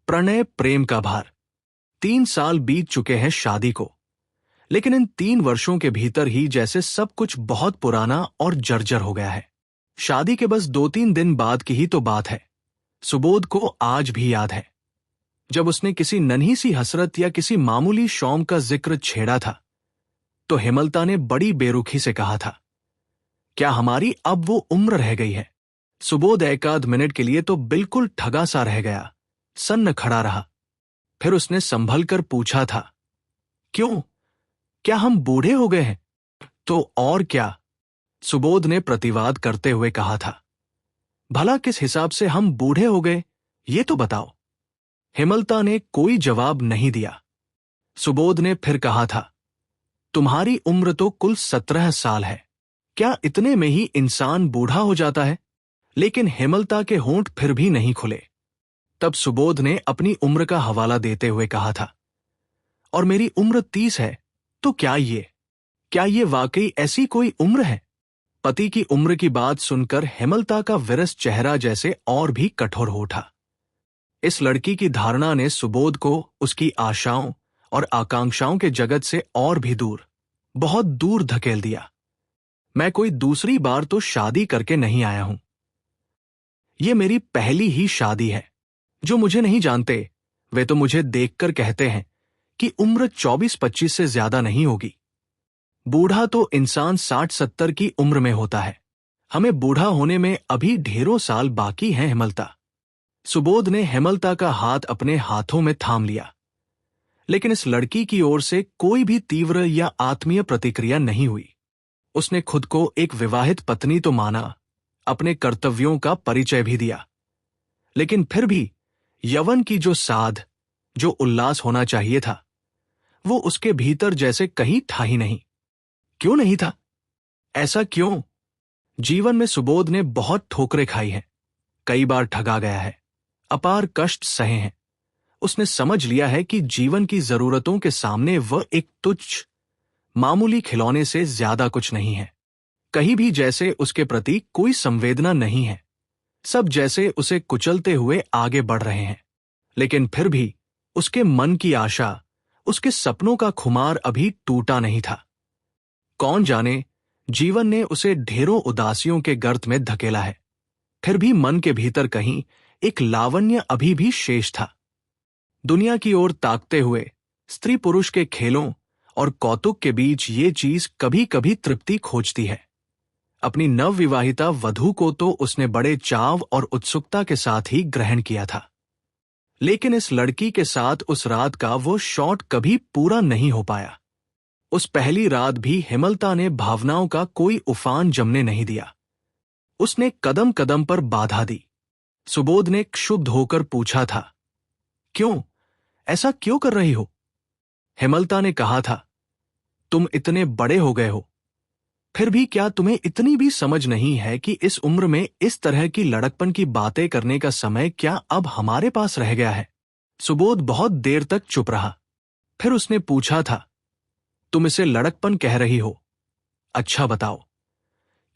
प्रणय, प्रेम का भार। 3 साल बीत चुके हैं शादी को, लेकिन इन 3 वर्षों के भीतर ही जैसे सब कुछ बहुत पुराना और जर्जर हो गया है। शादी के बस 2-3 दिन बाद की ही तो बात है। सुबोध को आज भी याद है जब उसने किसी नन्ही सी हसरत या किसी मामूली शौम का जिक्र छेड़ा था, तो हेमलता ने बड़ी बेरुखी से कहा था, क्या हमारी अब वो उम्र रह गई है? सुबोध एकाध मिनट के लिए तो बिल्कुल ठगा सा रह गया, सन्न खड़ा रहा। फिर उसने संभल कर पूछा था, क्यों, क्या हम बूढ़े हो गए हैं? तो और क्या, सुबोध ने प्रतिवाद करते हुए कहा था। भला किस हिसाब से हम बूढ़े हो गए, ये तो बताओ। हेमलता ने कोई जवाब नहीं दिया। सुबोध ने फिर कहा था, तुम्हारी उम्र तो कुल 17 साल है, क्या इतने में ही इंसान बूढ़ा हो जाता है? लेकिन हेमलता के होंठ फिर भी नहीं खुले। तब सुबोध ने अपनी उम्र का हवाला देते हुए कहा था, और मेरी उम्र 30 है, तो क्या ये वाकई ऐसी कोई उम्र है? पति की उम्र की बात सुनकर हेमलता का विरस चेहरा जैसे और भी कठोर हो उठा। इस लड़की की धारणा ने सुबोध को उसकी आशाओं और आकांक्षाओं के जगत से और भी दूर, बहुत दूर धकेल दिया। मैं कोई दूसरी बार तो शादी करके नहीं आया हूं। ये मेरी पहली ही शादी है। जो मुझे नहीं जानते, वे तो मुझे देखकर कहते हैं कि उम्र 24-25 से ज्यादा नहीं होगी। बूढ़ा तो इंसान 60-70 की उम्र में होता है। हमें बूढ़ा होने में अभी ढेरों साल बाकी हैं हेमलता। सुबोध ने हेमलता का हाथ अपने हाथों में थाम लिया, लेकिन इस लड़की की ओर से कोई भी तीव्र या आत्मीय प्रतिक्रिया नहीं हुई। उसने खुद को एक विवाहित पत्नी तो माना, अपने कर्तव्यों का परिचय भी दिया, लेकिन फिर भी यौवन की जो साध, जो उल्लास होना चाहिए था, वो उसके भीतर जैसे कहीं था ही नहीं। क्यों नहीं था? ऐसा क्यों? जीवन में सुबोध ने बहुत ठोकरें खाई हैं, कई बार ठगा गया है, अपार कष्ट सहे हैं। उसने समझ लिया है कि जीवन की जरूरतों के सामने वह एक तुच्छ, मामूली खिलौने से ज्यादा कुछ नहीं है। कहीं भी जैसे उसके प्रति कोई संवेदना नहीं है। सब जैसे उसे कुचलते हुए आगे बढ़ रहे हैं, लेकिन फिर भी उसके मन की आशा, उसके सपनों का खुमार अभी टूटा नहीं था। कौन जाने, जीवन ने उसे ढेरों उदासियों के गर्त में धकेला है, फिर भी मन के भीतर कहीं एक लावण्य अभी भी शेष था। दुनिया की ओर ताकते हुए स्त्री पुरुष के खेलों और कौतुक के बीच ये चीज कभी कभी तृप्ति खोजती है। अपनी नवविवाहिता वधू को तो उसने बड़े चाव और उत्सुकता के साथ ही ग्रहण किया था, लेकिन इस लड़की के साथ उस रात का वो शॉट कभी पूरा नहीं हो पाया। उस पहली रात भी हेमलता ने भावनाओं का कोई उफान जमने नहीं दिया। उसने कदम कदम पर बाधा दी। सुबोध ने क्षुब्ध होकर पूछा था, क्यों, ऐसा क्यों कर रही हो? हेमलता ने कहा था, तुम इतने बड़े हो गए हो, फिर भी क्या तुम्हें इतनी भी समझ नहीं है कि इस उम्र में इस तरह की लड़कपन की बातें करने का समय क्या अब हमारे पास रह गया है? सुबोध बहुत देर तक चुप रहा। फिर उसने पूछा था, तुम इसे लड़कपन कह रही हो? अच्छा बताओ,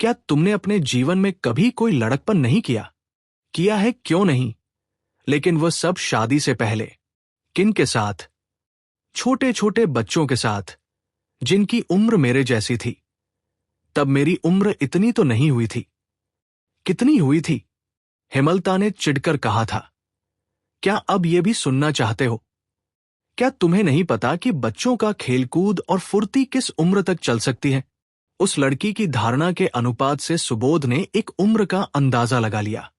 क्या तुमने अपने जीवन में कभी कोई लड़कपन नहीं किया? किया है, क्यों नहीं, लेकिन वह सब शादी से पहले। किन के साथ? छोटे छोटे बच्चों के साथ, जिनकी उम्र मेरे जैसी थी। तब मेरी उम्र इतनी तो नहीं हुई थी। कितनी हुई थी? हेमलता ने चिढ़कर कहा था। क्या अब यह भी सुनना चाहते हो? क्या तुम्हें नहीं पता कि बच्चों का खेलकूद और फुर्ती किस उम्र तक चल सकती है? उस लड़की की धारणा के अनुपात से सुबोध ने एक उम्र का अंदाजा लगा लिया।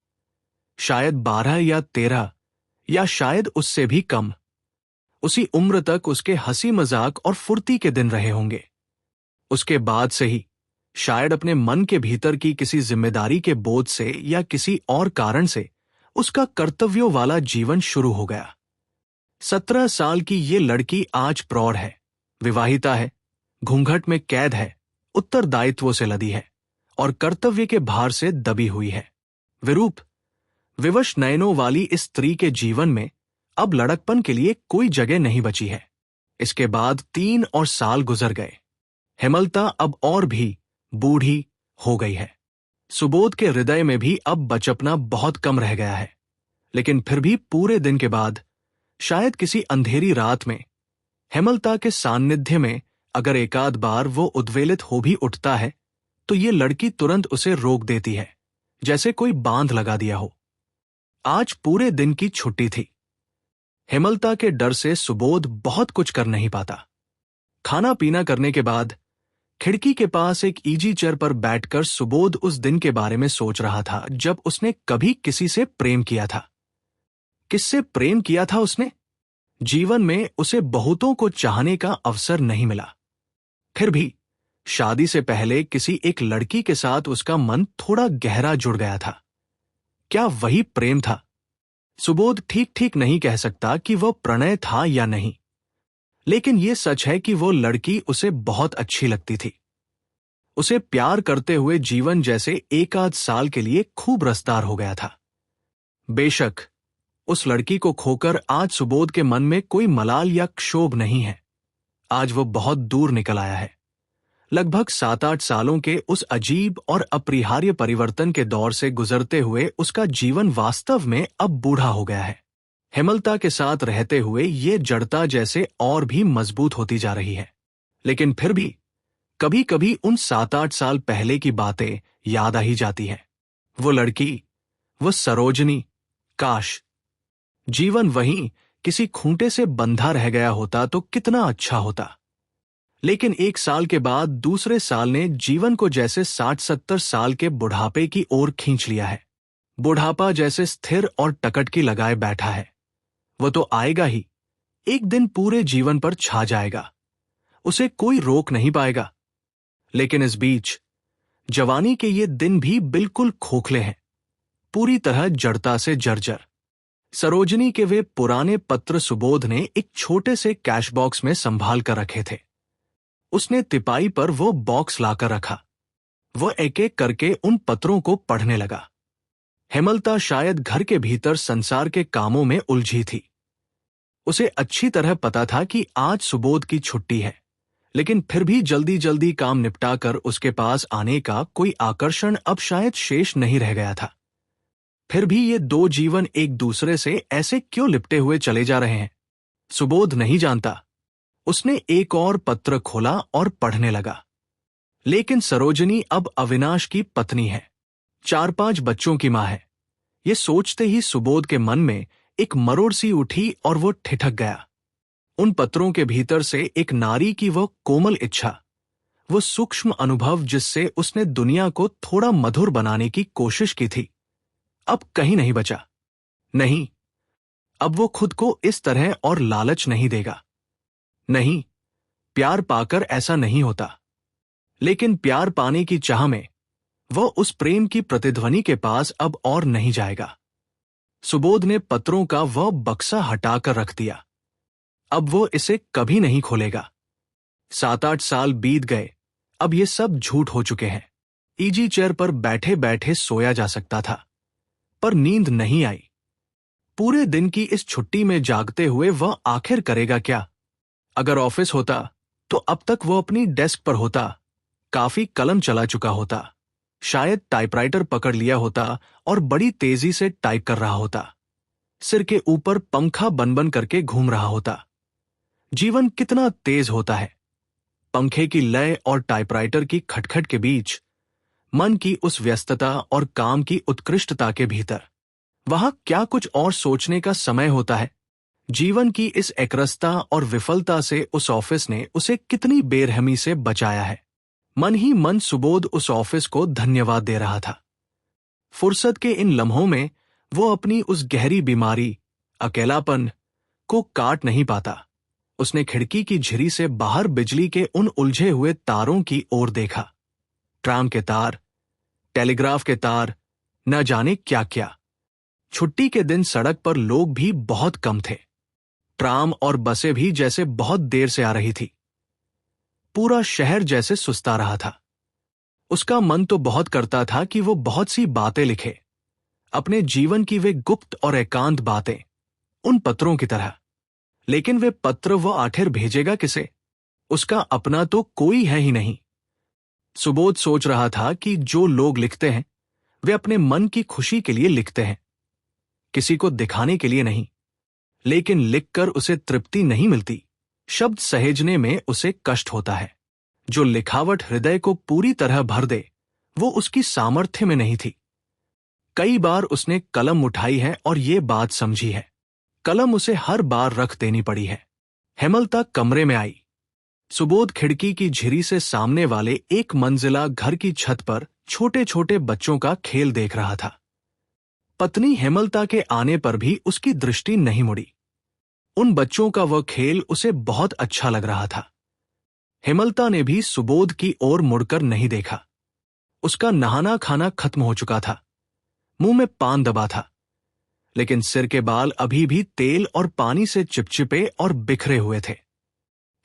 शायद 12 या 13, या शायद उससे भी कम। उसी उम्र तक उसके हंसी मजाक और फुर्ती के दिन रहे होंगे। उसके बाद से ही शायद अपने मन के भीतर की किसी जिम्मेदारी के बोझ से या किसी और कारण से उसका कर्तव्यों वाला जीवन शुरू हो गया। 17 साल की ये लड़की आज प्रौढ़ है, विवाहिता है, घूंघट में कैद है, उत्तरदायित्वों से लदी है और कर्तव्य के भार से दबी हुई है। विरूप, विवश नयनों वाली इस स्त्री के जीवन में अब लड़कपन के लिए कोई जगह नहीं बची है। इसके बाद 3 और साल गुजर गए। हेमलता अब और भी बूढ़ी हो गई है। सुबोध के हृदय में भी अब बचपना बहुत कम रह गया है, लेकिन फिर भी पूरे दिन के बाद शायद किसी अंधेरी रात में हेमलता के सान्निध्य में अगर एकाध बार वो उद्वेलित हो भी उठता है तो ये लड़की तुरंत उसे रोक देती है, जैसे कोई बांध लगा दिया हो। आज पूरे दिन की छुट्टी थी। हेमलता के डर से सुबोध बहुत कुछ कर नहीं पाता। खाना पीना करने के बाद खिड़की के पास एक इजी चेयर पर बैठकर सुबोध उस दिन के बारे में सोच रहा था जब उसने कभी किसी से प्रेम किया था। किससे प्रेम किया था उसने? जीवन में उसे बहुतों को चाहने का अवसर नहीं मिला। फिर भी शादी से पहले किसी एक लड़की के साथ उसका मन थोड़ा गहरा जुड़ गया था। क्या वही प्रेम था? सुबोध ठीक ठीक नहीं कह सकता कि वह प्रणय था या नहीं, लेकिन यह सच है कि वो लड़की उसे बहुत अच्छी लगती थी। उसे प्यार करते हुए जीवन जैसे एक आध साल के लिए खूब रसदार हो गया था। बेशक उस लड़की को खोकर आज सुबोध के मन में कोई मलाल या क्षोभ नहीं है। आज वो बहुत दूर निकल आया है। लगभग 7-8 सालों के उस अजीब और अपरिहार्य परिवर्तन के दौर से गुजरते हुए उसका जीवन वास्तव में अब बूढ़ा हो गया है। हेमलता के साथ रहते हुए ये जड़ता जैसे और भी मजबूत होती जा रही है, लेकिन फिर भी कभी कभी उन 7-8 साल पहले की बातें याद आ ही जाती हैं। वो लड़की, वो सरोजनी, काश जीवन वहीं किसी खूंटे से बंधा रह गया होता तो कितना अच्छा होता। लेकिन एक साल के बाद दूसरे साल ने जीवन को जैसे 60-70 साल के बुढ़ापे की ओर खींच लिया है। बुढ़ापा जैसे स्थिर और टकटकी लगाए बैठा है। वो तो आएगा ही, एक दिन पूरे जीवन पर छा जाएगा। उसे कोई रोक नहीं पाएगा। लेकिन इस बीच जवानी के ये दिन भी बिल्कुल खोखले हैं, पूरी तरह जड़ता से जर्जर। सरोजनी के वे पुराने पत्र सुबोध ने एक छोटे से कैश बॉक्स में संभाल कर रखे थे। उसने तिपाई पर वो बॉक्स लाकर रखा। वह एक एक करके उन पत्रों को पढ़ने लगा। हेमलता शायद घर के भीतर संसार के कामों में उलझी थी। उसे अच्छी तरह पता था कि आज सुबोध की छुट्टी है, लेकिन फिर भी जल्दी जल्दी काम निपटाकर उसके पास आने का कोई आकर्षण अब शायद शेष नहीं रह गया था। फिर भी ये दो जीवन एक दूसरे से ऐसे क्यों लिपटे हुए चले जा रहे हैं? सुबोध नहीं जानता। उसने एक और पत्र खोला और पढ़ने लगा। लेकिन सरोजनी अब अविनाश की पत्नी है, 4-5 बच्चों की मां है। ये सोचते ही सुबोध के मन में एक मरोड़ सी उठी और वो ठिठक गया। उन पत्रों के भीतर से एक नारी की वो कोमल इच्छा, वो सूक्ष्म अनुभव जिससे उसने दुनिया को थोड़ा मधुर बनाने की कोशिश की थी, अब कहीं नहीं बचा। नहीं, अब वो खुद को इस तरह और लालच नहीं देगा। नहीं, प्यार पाकर ऐसा नहीं होता। लेकिन प्यार पाने की चाह में वह उस प्रेम की प्रतिध्वनि के पास अब और नहीं जाएगा। सुबोध ने पत्रों का वह बक्सा हटाकर रख दिया। अब वो इसे कभी नहीं खोलेगा। 7-8 साल बीत गए, अब ये सब झूठ हो चुके हैं। इजी चेयर पर बैठे बैठे सोया जा सकता था, पर नींद नहीं आई। पूरे दिन की इस छुट्टी में जागते हुए वह आखिर करेगा क्या? अगर ऑफिस होता तो अब तक वो अपनी डेस्क पर होता, काफी कलम चला चुका होता, शायद टाइपराइटर पकड़ लिया होता और बड़ी तेजी से टाइप कर रहा होता। सिर के ऊपर पंखा बन बन करके घूम रहा होता। जीवन कितना तेज होता है। पंखे की लय और टाइपराइटर की खटखट के बीच, मन की उस व्यस्तता और काम की उत्कृष्टता के भीतर, वहां क्या कुछ और सोचने का समय होता है? जीवन की इस एकरसता और विफलता से उस ऑफिस ने उसे कितनी बेरहमी से बचाया है। मन ही मन सुबोध उस ऑफिस को धन्यवाद दे रहा था। फुर्सत के इन लम्हों में वो अपनी उस गहरी बीमारी, अकेलापन को काट नहीं पाता। उसने खिड़की की झिरी से बाहर बिजली के उन उलझे हुए तारों की ओर देखा। ट्राम के तार, टेलीग्राफ के तार, न जाने क्या क्या। छुट्टी के दिन सड़क पर लोग भी बहुत कम थे। ट्राम और बसें भी जैसे बहुत देर से आ रही थी। पूरा शहर जैसे सुस्ता रहा था। उसका मन तो बहुत करता था कि वो बहुत सी बातें लिखे, अपने जीवन की वे गुप्त और एकांत बातें, उन पत्रों की तरह। लेकिन वे पत्र वो आखिर भेजेगा किसे? उसका अपना तो कोई है ही नहीं। सुबोध सोच रहा था कि जो लोग लिखते हैं वे अपने मन की खुशी के लिए लिखते हैं, किसी को दिखाने के लिए नहीं। लेकिन लिखकर उसे तृप्ति नहीं मिलती। शब्द सहेजने में उसे कष्ट होता है। जो लिखावट हृदय को पूरी तरह भर दे, वो उसकी सामर्थ्य में नहीं थी। कई बार उसने कलम उठाई है और ये बात समझी है। कलम उसे हर बार रख देनी पड़ी है। हेमलता कमरे में आई। सुबोध खिड़की की झिरी से सामने वाले एक मंजिला घर की छत पर छोटे छोटे बच्चों का खेल देख रहा था। पत्नी हेमलता के आने पर भी उसकी दृष्टि नहीं मुड़ी। उन बच्चों का वह खेल उसे बहुत अच्छा लग रहा था। हेमलता ने भी सुबोध की ओर मुड़कर नहीं देखा। उसका नहाना खाना खत्म हो चुका था। मुंह में पान दबा था, लेकिन सिर के बाल अभी भी तेल और पानी से चिपचिपे और बिखरे हुए थे।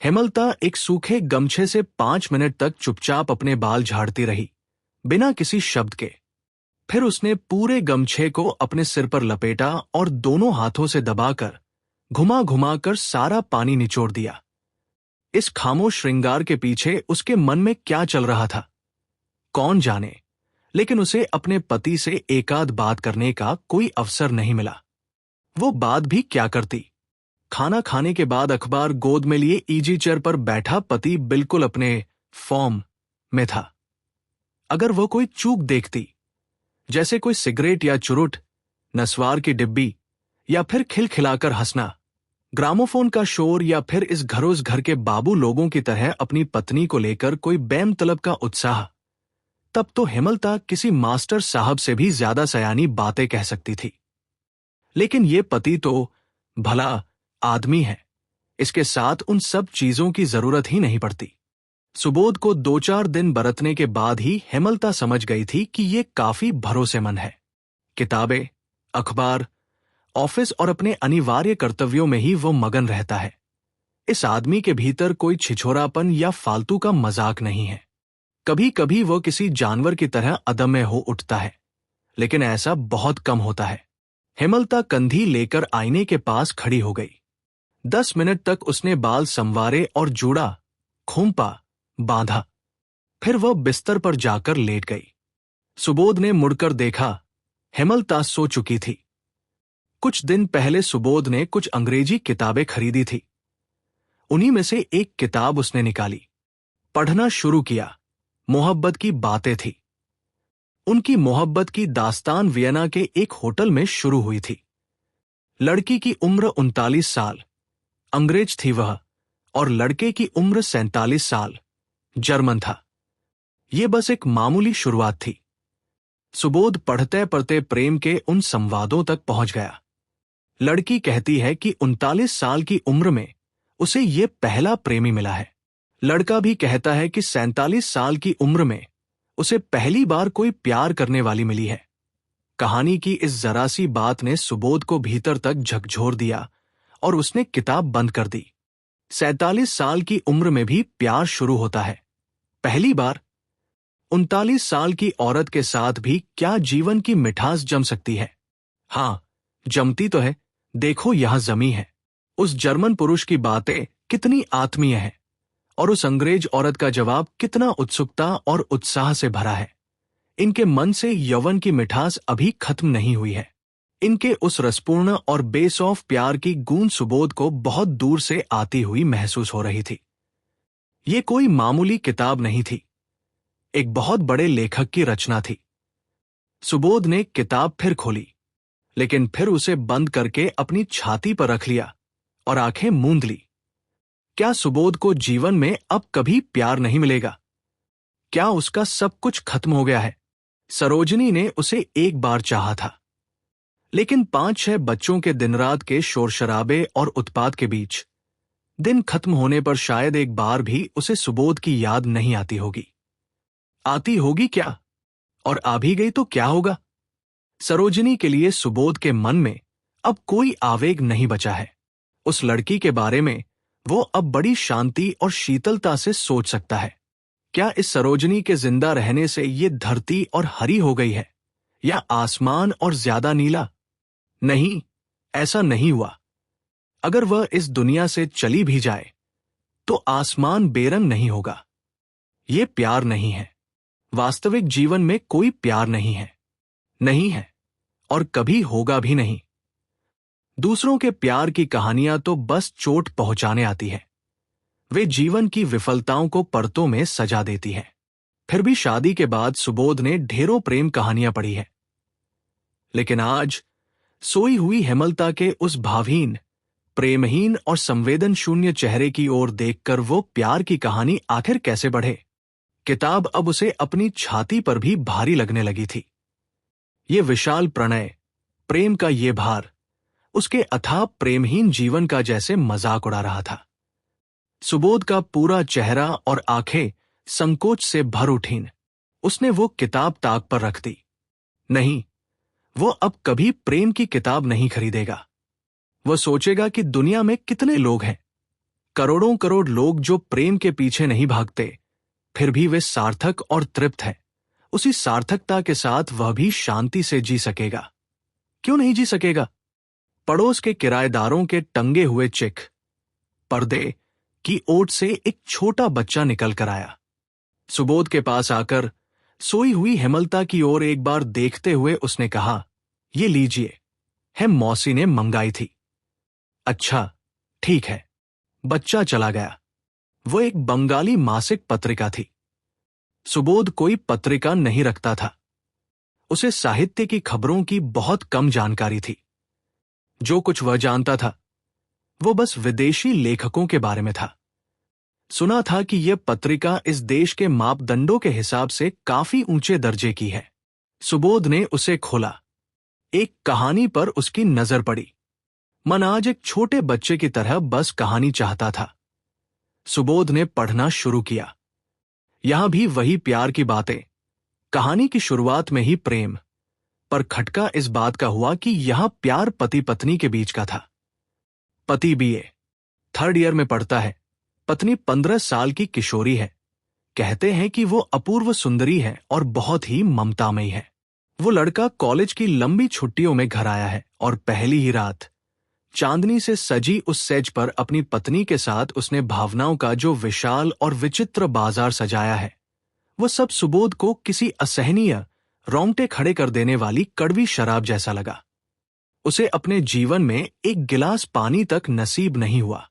हेमलता एक सूखे गमछे से 5 मिनट तक चुपचाप अपने बाल झाड़ती रही, बिना किसी शब्द के। फिर उसने पूरे गमछे को अपने सिर पर लपेटा और दोनों हाथों से दबाकर घुमा घुमाकर सारा पानी निचोड़ दिया। इस खामोश श्रृंगार के पीछे उसके मन में क्या चल रहा था, कौन जाने, लेकिन उसे अपने पति से एकाध बात करने का कोई अवसर नहीं मिला। वो बात भी क्या करती। खाना खाने के बाद अखबार गोद में लिए इजी चेयर पर बैठा पति बिल्कुल अपने फॉर्म में था। अगर वह कोई चूक देखती, जैसे कोई सिगरेट या चुरुट, नस्वार की डिब्बी, या फिर खिलखिलाकर हंसना, ग्रामोफोन का शोर, या फिर इस घरों घर के बाबू लोगों की तरह अपनी पत्नी को लेकर कोई बैम तलब का उत्साह, तब तो हेमलता किसी मास्टर साहब से भी ज्यादा सयानी बातें कह सकती थी। लेकिन ये पति तो भला आदमी है, इसके साथ उन सब चीजों की जरूरत ही नहीं पड़ती। सुबोध को 2-4 दिन बरतने के बाद ही हेमलता समझ गई थी कि ये काफी भरोसेमंद है। किताबें, अखबार, ऑफिस और अपने अनिवार्य कर्तव्यों में ही वो मगन रहता है। इस आदमी के भीतर कोई छिछोरापन या फालतू का मजाक नहीं है। कभी कभी वो किसी जानवर की तरह अदम्य हो उठता है, लेकिन ऐसा बहुत कम होता है। हेमलता कंधी लेकर आईने के पास खड़ी हो गई। 10 मिनट तक उसने बाल संवारे और जूड़ा, खूंपा, बांधा। फिर वह बिस्तर पर जाकर लेट गई। सुबोध ने मुड़कर देखा। हेमलता सो चुकी थी। कुछ दिन पहले सुबोध ने कुछ अंग्रेजी किताबें खरीदी थी। उन्हीं में से एक किताब उसने निकाली, पढ़ना शुरू किया। मोहब्बत की बातें थी। उनकी मोहब्बत की दास्तान वियना के एक होटल में शुरू हुई थी। लड़की की उम्र 39 साल, अंग्रेज थी वह, और लड़के की उम्र 47 साल, जर्मन था। ये बस एक मामूली शुरुआत थी। सुबोध पढ़ते पढ़ते प्रेम के उन संवादों तक पहुंच गया। लड़की कहती है कि 39 साल की उम्र में उसे ये पहला प्रेमी मिला है। लड़का भी कहता है कि 47 साल की उम्र में उसे पहली बार कोई प्यार करने वाली मिली है। कहानी की इस जरा सी बात ने सुबोध को भीतर तक झकझोर दिया और उसने किताब बंद कर दी। 47 साल की उम्र में भी प्यार शुरू होता है, पहली बार। 39 साल की औरत के साथ भी क्या जीवन की मिठास जम सकती है? हाँ, जमती तो है। देखो यहां जमी है। उस जर्मन पुरुष की बातें कितनी आत्मीय है, और उस अंग्रेज औरत का जवाब कितना उत्सुकता और उत्साह से भरा है। इनके मन से यौवन की मिठास अभी खत्म नहीं हुई है। इनके उस रसपूर्ण और बेसौफ प्यार की गूंज सुबोध को बहुत दूर से आती हुई महसूस हो रही थी। ये कोई मामूली किताब नहीं थी, एक बहुत बड़े लेखक की रचना थी। सुबोध ने किताब फिर खोली, लेकिन फिर उसे बंद करके अपनी छाती पर रख लिया और आंखें मूंद ली। क्या सुबोध को जीवन में अब कभी प्यार नहीं मिलेगा? क्या उसका सब कुछ खत्म हो गया है? सरोजनी ने उसे एक बार चाहा था, लेकिन 5-6 बच्चों के दिन रात के शोर शराबे और उत्पात के बीच दिन खत्म होने पर शायद एक बार भी उसे सुबोध की याद नहीं आती होगी। आती होगी क्या? और आ भी गई तो क्या होगा? सरोजनी के लिए सुबोध के मन में अब कोई आवेग नहीं बचा है। उस लड़की के बारे में वो अब बड़ी शांति और शीतलता से सोच सकता है। क्या इस सरोजनी के जिंदा रहने से ये धरती और हरी हो गई है, या आसमान और ज्यादा नीला? नहीं, ऐसा नहीं हुआ। अगर वह इस दुनिया से चली भी जाए तो आसमान बेरंग नहीं होगा। ये प्यार नहीं है। वास्तविक जीवन में कोई प्यार नहीं है, नहीं है, और कभी होगा भी नहीं। दूसरों के प्यार की कहानियां तो बस चोट पहुंचाने आती हैं। वे जीवन की विफलताओं को परतों में सजा देती हैं। फिर भी शादी के बाद सुबोध ने ढेरों प्रेम कहानियां पढ़ी हैं। लेकिन आज सोई हुई हेमलता के उस भावहीन, प्रेमहीन और संवेदन शून्य चेहरे की ओर देखकर वो प्यार की कहानी आखिर कैसे बढ़े? किताब अब उसे अपनी छाती पर भी भारी लगने लगी थी। ये विशाल प्रणय, प्रेम का ये भार, उसके अथाह प्रेमहीन जीवन का जैसे मजाक उड़ा रहा था। सुबोध का पूरा चेहरा और आंखें संकोच से भर उठीं। उसने वो किताब ताक पर रख दी। नहीं, वो अब कभी प्रेम की किताब नहीं खरीदेगा। वो सोचेगा कि दुनिया में कितने लोग हैं, करोड़ों करोड़ लोग जो प्रेम के पीछे नहीं भागते, फिर भी वे सार्थक और तृप्त हैं। उसी सार्थकता के साथ वह भी शांति से जी सकेगा। क्यों नहीं जी सकेगा? पड़ोस के किराएदारों के टंगे हुए चिक पर्दे की ओट से एक छोटा बच्चा निकल कर आया। सुबोध के पास आकर सोई हुई हेमलता की ओर एक बार देखते हुए उसने कहा, ये लीजिए, है मौसी ने मंगाई थी। अच्छा, ठीक है। बच्चा चला गया। वो एक बंगाली मासिक पत्रिका थी। सुबोध कोई पत्रिका नहीं रखता था। उसे साहित्य की खबरों की बहुत कम जानकारी थी। जो कुछ वह जानता था वो बस विदेशी लेखकों के बारे में था। सुना था कि यह पत्रिका इस देश के मापदंडों के हिसाब से काफी ऊंचे दर्जे की है। सुबोध ने उसे खोला। एक कहानी पर उसकी नजर पड़ी। मन आज एक छोटे बच्चे की तरह बस कहानी चाहता था। सुबोध ने पढ़ना शुरू किया। यहां भी वही प्यार की बातें। कहानी की शुरुआत में ही प्रेम, पर खटका इस बात का हुआ कि यहां प्यार पति पत्नी के बीच का था। पति बीए थर्ड ईयर में पढ़ता है। पत्नी 15 साल की किशोरी है। कहते हैं कि वो अपूर्व सुंदरी है और बहुत ही ममतामयी है। वो लड़का कॉलेज की लंबी छुट्टियों में घर आया है और पहली ही रात चांदनी से सजी उस सेज पर अपनी पत्नी के साथ उसने भावनाओं का जो विशाल और विचित्र बाजार सजाया है, वो सब सुबोध को किसी असहनीय, रोंगटे खड़े कर देने वाली कड़वी शराब जैसा लगा। उसे अपने जीवन में एक गिलास पानी तक नसीब नहीं हुआ।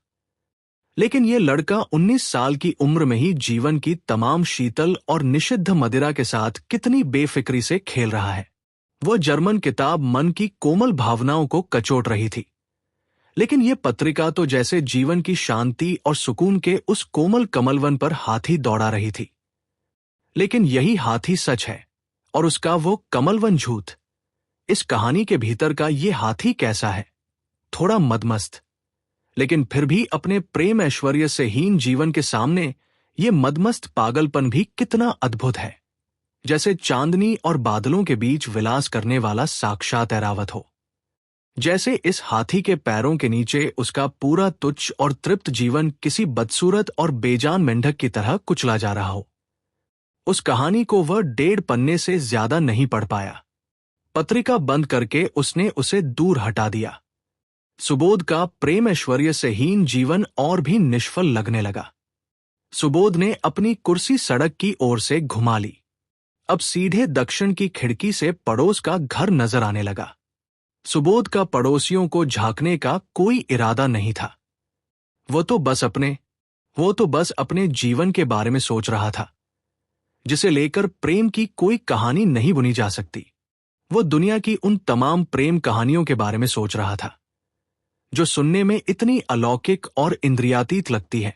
लेकिन यह लड़का 19 साल की उम्र में ही जीवन की तमाम शीतल और निषिद्ध मदिरा के साथ कितनी बेफिक्री से खेल रहा है। वह जर्मन किताब मन की कोमल भावनाओं को कचोट रही थी, लेकिन यह पत्रिका तो जैसे जीवन की शांति और सुकून के उस कोमल कमलवन पर हाथी दौड़ा रही थी। लेकिन यही हाथी सच है और उसका वो कमलवन झूठ। इस कहानी के भीतर का ये हाथी कैसा है? थोड़ा मदमस्त, लेकिन फिर भी अपने प्रेम ऐश्वर्य से हीन जीवन के सामने ये मदमस्त पागलपन भी कितना अद्भुत है, जैसे चांदनी और बादलों के बीच विलास करने वाला साक्षात ऐरावत हो। जैसे इस हाथी के पैरों के नीचे उसका पूरा तुच्छ और तृप्त जीवन किसी बदसूरत और बेजान मेंढक की तरह कुचला जा रहा हो। उस कहानी को वह 1.5 पन्ने से ज्यादा नहीं पढ़ पाया। पत्रिका बंद करके उसने उसे दूर हटा दिया। सुबोध का प्रेम ऐश्वर्य से हीन जीवन और भी निष्फल लगने लगा। सुबोध ने अपनी कुर्सी सड़क की ओर से घुमा ली। अब सीधे दक्षिण की खिड़की से पड़ोस का घर नजर आने लगा। सुबोध का पड़ोसियों को झांकने का कोई इरादा नहीं था। वो तो बस अपने जीवन के बारे में सोच रहा था, जिसे लेकर प्रेम की कोई कहानी नहीं बुनी जा सकती। वो दुनिया की उन तमाम प्रेम कहानियों के बारे में सोच रहा था जो सुनने में इतनी अलौकिक और इंद्रियातीत लगती है,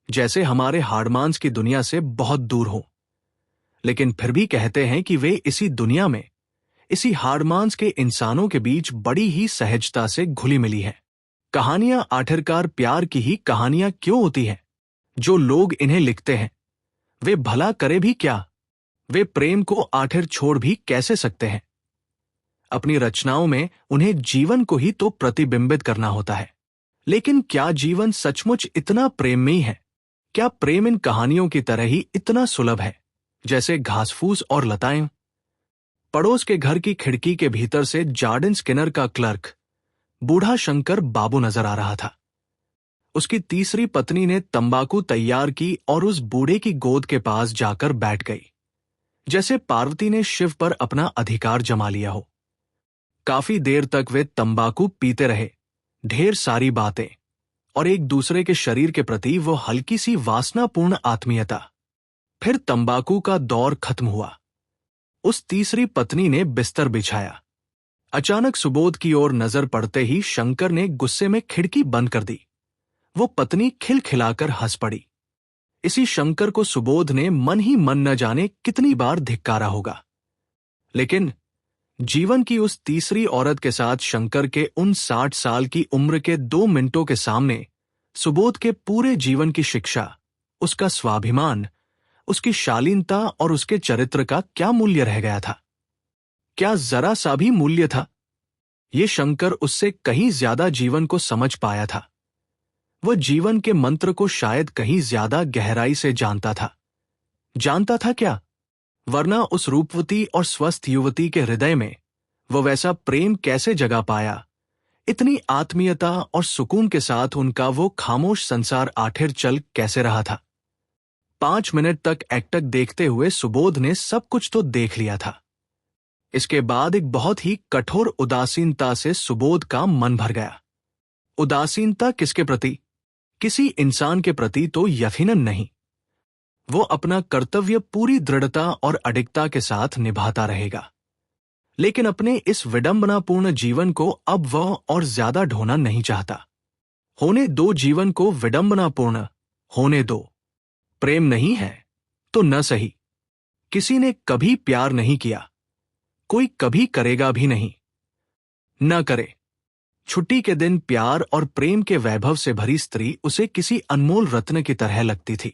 जैसे हमारे हाड़मांस की दुनिया से बहुत दूर हो, लेकिन फिर भी कहते हैं कि वे इसी दुनिया में, इसी हाड़मांस के इंसानों के बीच बड़ी ही सहजता से घुली मिली है। कहानियां आखिरकार प्यार की ही कहानियां क्यों होती हैं? जो लोग इन्हें लिखते हैं वे भला करे भी क्या? वे प्रेम को आखिर छोड़ भी कैसे सकते हैं? अपनी रचनाओं में उन्हें जीवन को ही तो प्रतिबिंबित करना होता है। लेकिन क्या जीवन सचमुच इतना प्रेममयी है? क्या प्रेम इन कहानियों की तरह ही इतना सुलभ है जैसे घासफूस और लताएं? पड़ोस के घर की खिड़की के भीतर से जार्डिन स्किनर का क्लर्क बूढ़ा शंकर बाबू नजर आ रहा था। उसकी तीसरी पत्नी ने तंबाकू तैयार की और उस बूढ़े की गोद के पास जाकर बैठ गई, जैसे पार्वती ने शिव पर अपना अधिकार जमा लिया हो। काफी देर तक वे तंबाकू पीते रहे ढेर सारी बातें और एक दूसरे के शरीर के प्रति वो हल्की सी वासनापूर्ण आत्मीयता। फिर तंबाकू का दौर खत्म हुआ। उस तीसरी पत्नी ने बिस्तर बिछाया। अचानक सुबोध की ओर नजर पड़ते ही शंकर ने गुस्से में खिड़की बंद कर दी। वो पत्नी खिलखिलाकर हंस पड़ी। इसी शंकर को सुबोध ने मन ही मन न जाने कितनी बार धिक्कारा होगा। लेकिन जीवन की उस तीसरी औरत के साथ शंकर के उन 60 साल की उम्र के 2 मिनटों के सामने सुबोध के पूरे जीवन की शिक्षा, उसका स्वाभिमान, उसकी शालीनता और उसके चरित्र का क्या मूल्य रह गया था? क्या जरा सा भी मूल्य था? ये शंकर उससे कहीं ज्यादा जीवन को समझ पाया था। वह जीवन के मंत्र को शायद कहीं ज्यादा गहराई से जानता था। जानता था क्या? वरना उस रूपवती और स्वस्थ युवती के हृदय में वो वैसा प्रेम कैसे जगा पाया? इतनी आत्मीयता और सुकून के साथ उनका वो खामोश संसार आखिर चल कैसे रहा था? 5 मिनट तक एकटक देखते हुए सुबोध ने सब कुछ तो देख लिया था। इसके बाद एक बहुत ही कठोर उदासीनता से सुबोध का मन भर गया। उदासीनता किसके प्रति? किसी इंसान के प्रति तो यकीनन नहीं। वो अपना कर्तव्य पूरी दृढ़ता और अडिगता के साथ निभाता रहेगा, लेकिन अपने इस विडंबनापूर्ण जीवन को अब वह और ज्यादा ढोना नहीं चाहता। होने दो जीवन को विडंबनापूर्ण, होने दो। प्रेम नहीं है तो न सही। किसी ने कभी प्यार नहीं किया, कोई कभी करेगा भी नहीं। न करे। छुट्टी के दिन प्यार और प्रेम के वैभव से भरी स्त्री उसे किसी अनमोल रत्न की तरह लगती थी।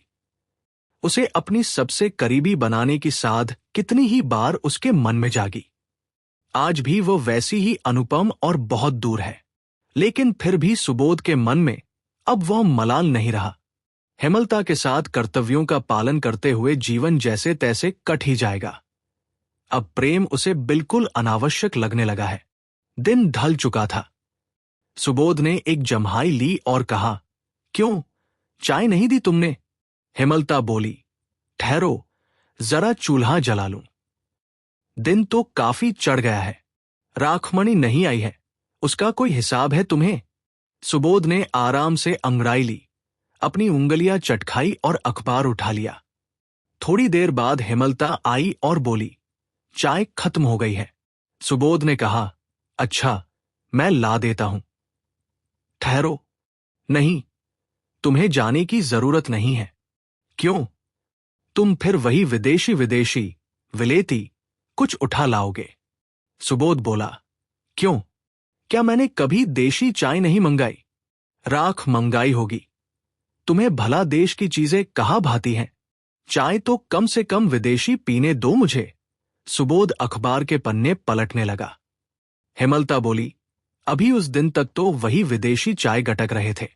उसे अपनी सबसे करीबी बनाने की साध कितनी ही बार उसके मन में जागी। आज भी वो वैसी ही अनुपम और बहुत दूर है, लेकिन फिर भी सुबोध के मन में अब वह मलाल नहीं रहा। हेमलता के साथ कर्तव्यों का पालन करते हुए जीवन जैसे तैसे कट ही जाएगा। अब प्रेम उसे बिल्कुल अनावश्यक लगने लगा है। दिन ढल चुका था। सुबोध ने एक जम्हाई ली और कहा, क्यों, चाय नहीं दी तुमने? हेमलता बोली, ठहरो, जरा चूल्हा जला लूं। दिन तो काफी चढ़ गया है। राखमणी नहीं आई है, उसका कोई हिसाब है तुम्हें? सुबोध ने आराम से अंगड़ाई ली, अपनी उंगलियां चटखाई और अखबार उठा लिया। थोड़ी देर बाद हेमलता आई और बोली, चाय खत्म हो गई है। सुबोध ने कहा, अच्छा, मैं ला देता हूं। ठहरो, नहीं, तुम्हें जाने की जरूरत नहीं है। क्यों? तुम फिर वही विदेशी विदेशी विलेती कुछ उठा लाओगे। सुबोध बोला, क्यों? क्या मैंने कभी देशी चाय नहीं मंगाई? राख मंगाई होगी। तुम्हें भला देश की चीजें कहाँ भाती हैं? चाय तो कम से कम विदेशी पीने दो मुझे। सुबोध अखबार के पन्ने पलटने लगा। हेमलता बोली, अभी उस दिन तक तो वही विदेशी चाय गटक रहे थे।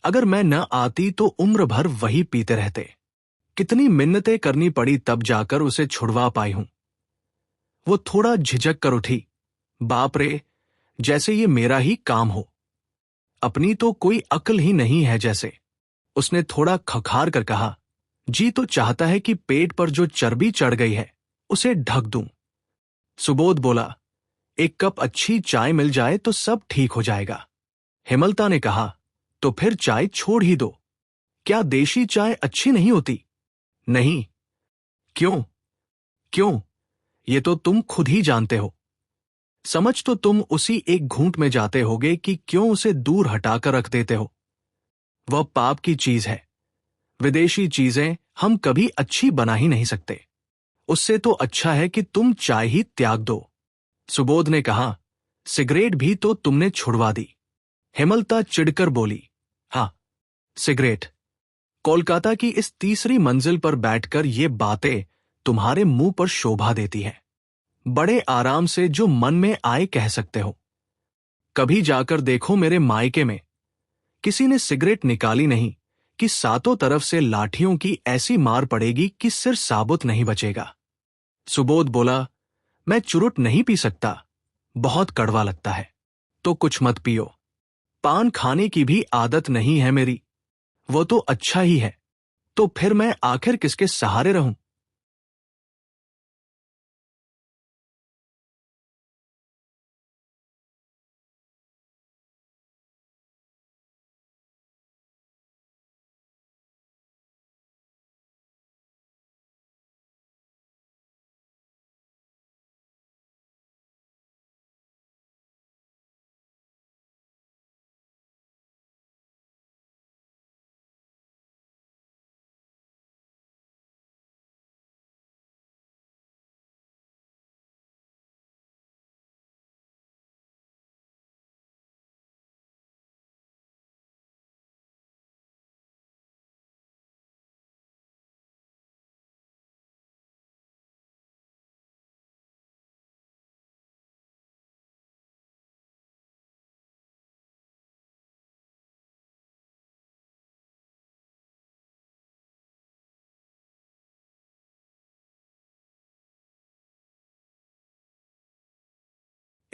अगर मैं न आती तो उम्र भर वही पीते रहते। कितनी मिन्नतें करनी पड़ी तब जाकर उसे छुड़वा पाई हूं। वो थोड़ा झिझक कर उठी। बाप रे, जैसे ये मेरा ही काम हो। अपनी तो कोई अक्ल ही नहीं है जैसे। उसने थोड़ा खखार कर कहा, जी तो चाहता है कि पेट पर जो चर्बी चढ़ गई है उसे ढक दूं। सुबोध बोला, एक कप अच्छी चाय मिल जाए तो सब ठीक हो जाएगा। हेमलता ने कहा, तो फिर चाय छोड़ ही दो। क्या देशी चाय अच्छी नहीं होती? नहीं। क्यों? क्यों? ये तो तुम खुद ही जानते हो। समझ तो तुम उसी एक घूंट में जाते होगे कि क्यों उसे दूर हटाकर रख देते हो। वह पाप की चीज है। विदेशी चीजें हम कभी अच्छी बना ही नहीं सकते। उससे तो अच्छा है कि तुम चाय ही त्याग दो। सुबोध ने कहा, सिगरेट भी तो तुमने छुड़वा दी। हेमलता चिढ़कर बोली, हाँ, सिगरेट। कोलकाता की इस तीसरी मंजिल पर बैठकर ये बातें तुम्हारे मुंह पर शोभा देती हैं। बड़े आराम से जो मन में आए कह सकते हो। कभी जाकर देखो मेरे मायके में, किसी ने सिगरेट निकाली नहीं कि सातों तरफ से लाठियों की ऐसी मार पड़ेगी कि सिर साबुत नहीं बचेगा। सुबोध बोला, मैं चुरुट नहीं पी सकता, बहुत कड़वा लगता है। तो कुछ मत पियो। पान खाने की भी आदत नहीं है मेरी, वो तो अच्छा ही है। तो फिर मैं आखिर किसके सहारे रहूं?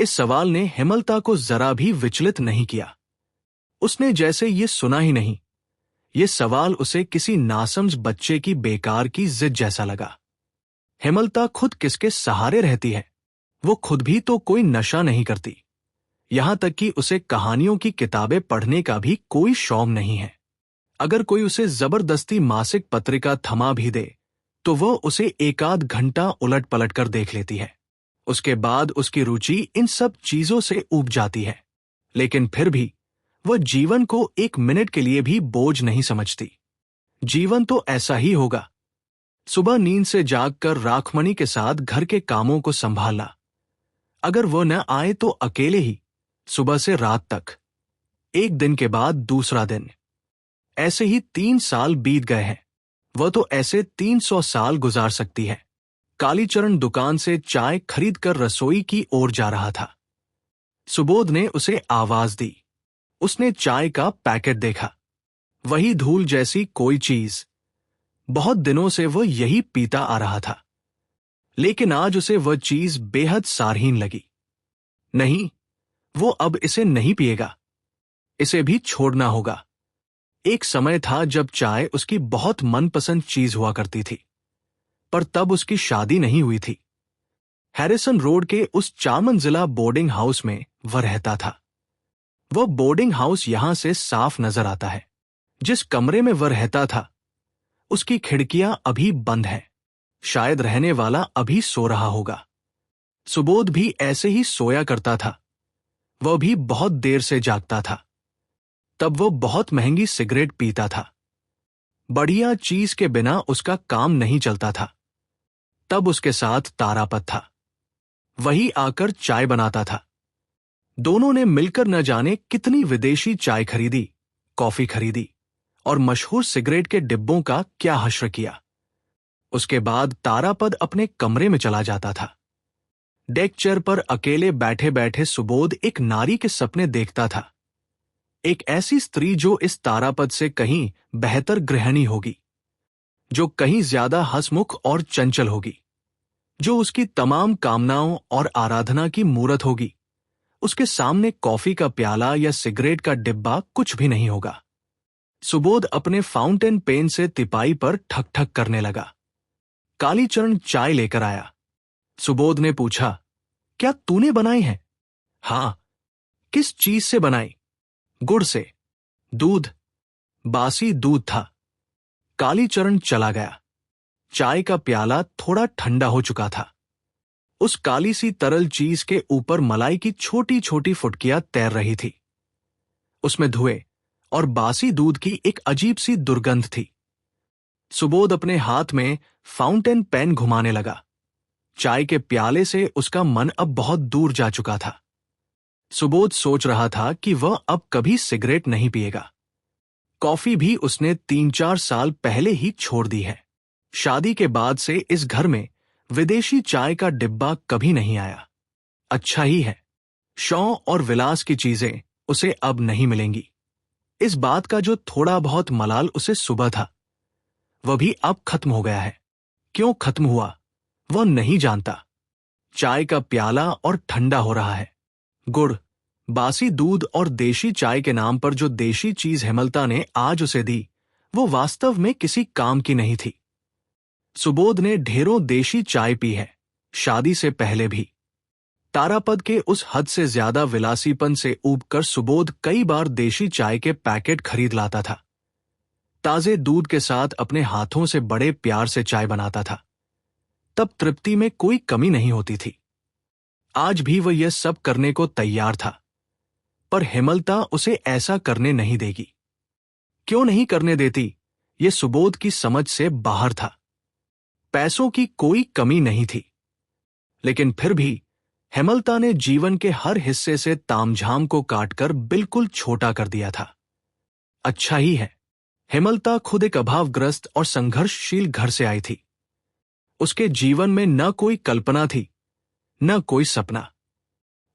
इस सवाल ने हेमलता को जरा भी विचलित नहीं किया। उसने जैसे ये सुना ही नहीं। ये सवाल उसे किसी नासमझ बच्चे की बेकार की जिद जैसा लगा। हेमलता खुद किसके सहारे रहती है? वो खुद भी तो कोई नशा नहीं करती। यहां तक कि उसे कहानियों की किताबें पढ़ने का भी कोई शौक नहीं है। अगर कोई उसे जबरदस्ती मासिक पत्रिका थमा भी दे तो वह उसे एकाध घंटा उलट पलट कर देख लेती है। उसके बाद उसकी रुचि इन सब चीजों से ऊब जाती है, लेकिन फिर भी वह जीवन को एक मिनट के लिए भी बोझ नहीं समझती। जीवन तो ऐसा ही होगा। सुबह नींद से जागकर राखमणी के साथ घर के कामों को संभालना, अगर वह न आए तो अकेले ही, सुबह से रात तक। एक दिन के बाद दूसरा दिन। ऐसे ही 3 साल बीत गए हैं। वह तो ऐसे 300 साल गुजार सकती है। कालीचरण दुकान से चाय खरीदकर रसोई की ओर जा रहा था। सुबोध ने उसे आवाज दी। उसने चाय का पैकेट देखा। वही धूल जैसी कोई चीज। बहुत दिनों से वह यही पीता आ रहा था, लेकिन आज उसे वह चीज बेहद सारहीन लगी। नहीं, वो अब इसे नहीं पिएगा। इसे भी छोड़ना होगा। एक समय था जब चाय उसकी बहुत मनपसंद चीज हुआ करती थी, पर तब उसकी शादी नहीं हुई थी। हैरिसन रोड के उस 4 मंजिला बोर्डिंग हाउस में वह रहता था। वह बोर्डिंग हाउस यहां से साफ नजर आता है। जिस कमरे में वह रहता था उसकी खिड़कियां अभी बंद हैं। शायद रहने वाला अभी सो रहा होगा। सुबोध भी ऐसे ही सोया करता था। वह भी बहुत देर से जागता था। तब वह बहुत महंगी सिगरेट पीता था। बढ़िया चीज के बिना उसका काम नहीं चलता था। तब उसके साथ तारापद था। वही आकर चाय बनाता था। दोनों ने मिलकर न जाने कितनी विदेशी चाय खरीदी, कॉफी खरीदी और मशहूर सिगरेट के डिब्बों का क्या हश्र किया। उसके बाद तारापद अपने कमरे में चला जाता था। डेक चेयर पर अकेले बैठे बैठे सुबोध एक नारी के सपने देखता था। एक ऐसी स्त्री जो इस तारापद से कहीं बेहतर गृहिणी होगी, जो कहीं ज्यादा हंसमुख और चंचल होगी, जो उसकी तमाम कामनाओं और आराधना की मूरत होगी। उसके सामने कॉफी का प्याला या सिगरेट का डिब्बा कुछ भी नहीं होगा। सुबोध अपने फाउंटेन पेन से तिपाई पर ठक ठक करने लगा। कालीचरण चाय लेकर आया। सुबोध ने पूछा, क्या तूने बनाई है? हाँ। किस चीज से बनाई? गुड़ से। दूध? बासी दूध था। कालीचरण चला गया। चाय का प्याला थोड़ा ठंडा हो चुका था। उस काली सी तरल चीज के ऊपर मलाई की छोटी छोटी फुटकियां तैर रही थी। उसमें धुएं और बासी दूध की एक अजीब सी दुर्गंध थी। सुबोध अपने हाथ में फाउंटेन पेन घुमाने लगा। चाय के प्याले से उसका मन अब बहुत दूर जा चुका था। सुबोध सोच रहा था कि वह अब कभी सिगरेट नहीं पिएगा। कॉफी भी उसने 3-4 साल पहले ही छोड़ दी है। शादी के बाद से इस घर में विदेशी चाय का डिब्बा कभी नहीं आया। अच्छा ही है। शौक और विलास की चीजें उसे अब नहीं मिलेंगी। इस बात का जो थोड़ा बहुत मलाल उसे सुबह था, वह भी अब खत्म हो गया है। क्यों खत्म हुआ वह नहीं जानता। चाय का प्याला और ठंडा हो रहा है। गुड़, बासी दूध और देशी चाय के नाम पर जो देशी चीज हेमलता ने आज उसे दी, वो वास्तव में किसी काम की नहीं थी। सुबोध ने ढेरों देशी चाय पी है, शादी से पहले भी। तारापद के उस हद से ज्यादा विलासीपन से ऊबकर सुबोध कई बार देशी चाय के पैकेट खरीद लाता था। ताजे दूध के साथ अपने हाथों से बड़े प्यार से चाय बनाता था। तब तृप्ति में कोई कमी नहीं होती थी। आज भी वह यह सब करने को तैयार था, पर हेमलता उसे ऐसा करने नहीं देगी। क्यों नहीं करने देती, यह सुबोध की समझ से बाहर था। पैसों की कोई कमी नहीं थी, लेकिन फिर भी हेमलता ने जीवन के हर हिस्से से तामझाम को काटकर बिल्कुल छोटा कर दिया था। अच्छा ही है। हेमलता खुद एक अभावग्रस्त और संघर्षशील घर से आई थी। उसके जीवन में न कोई कल्पना थी, न कोई सपना।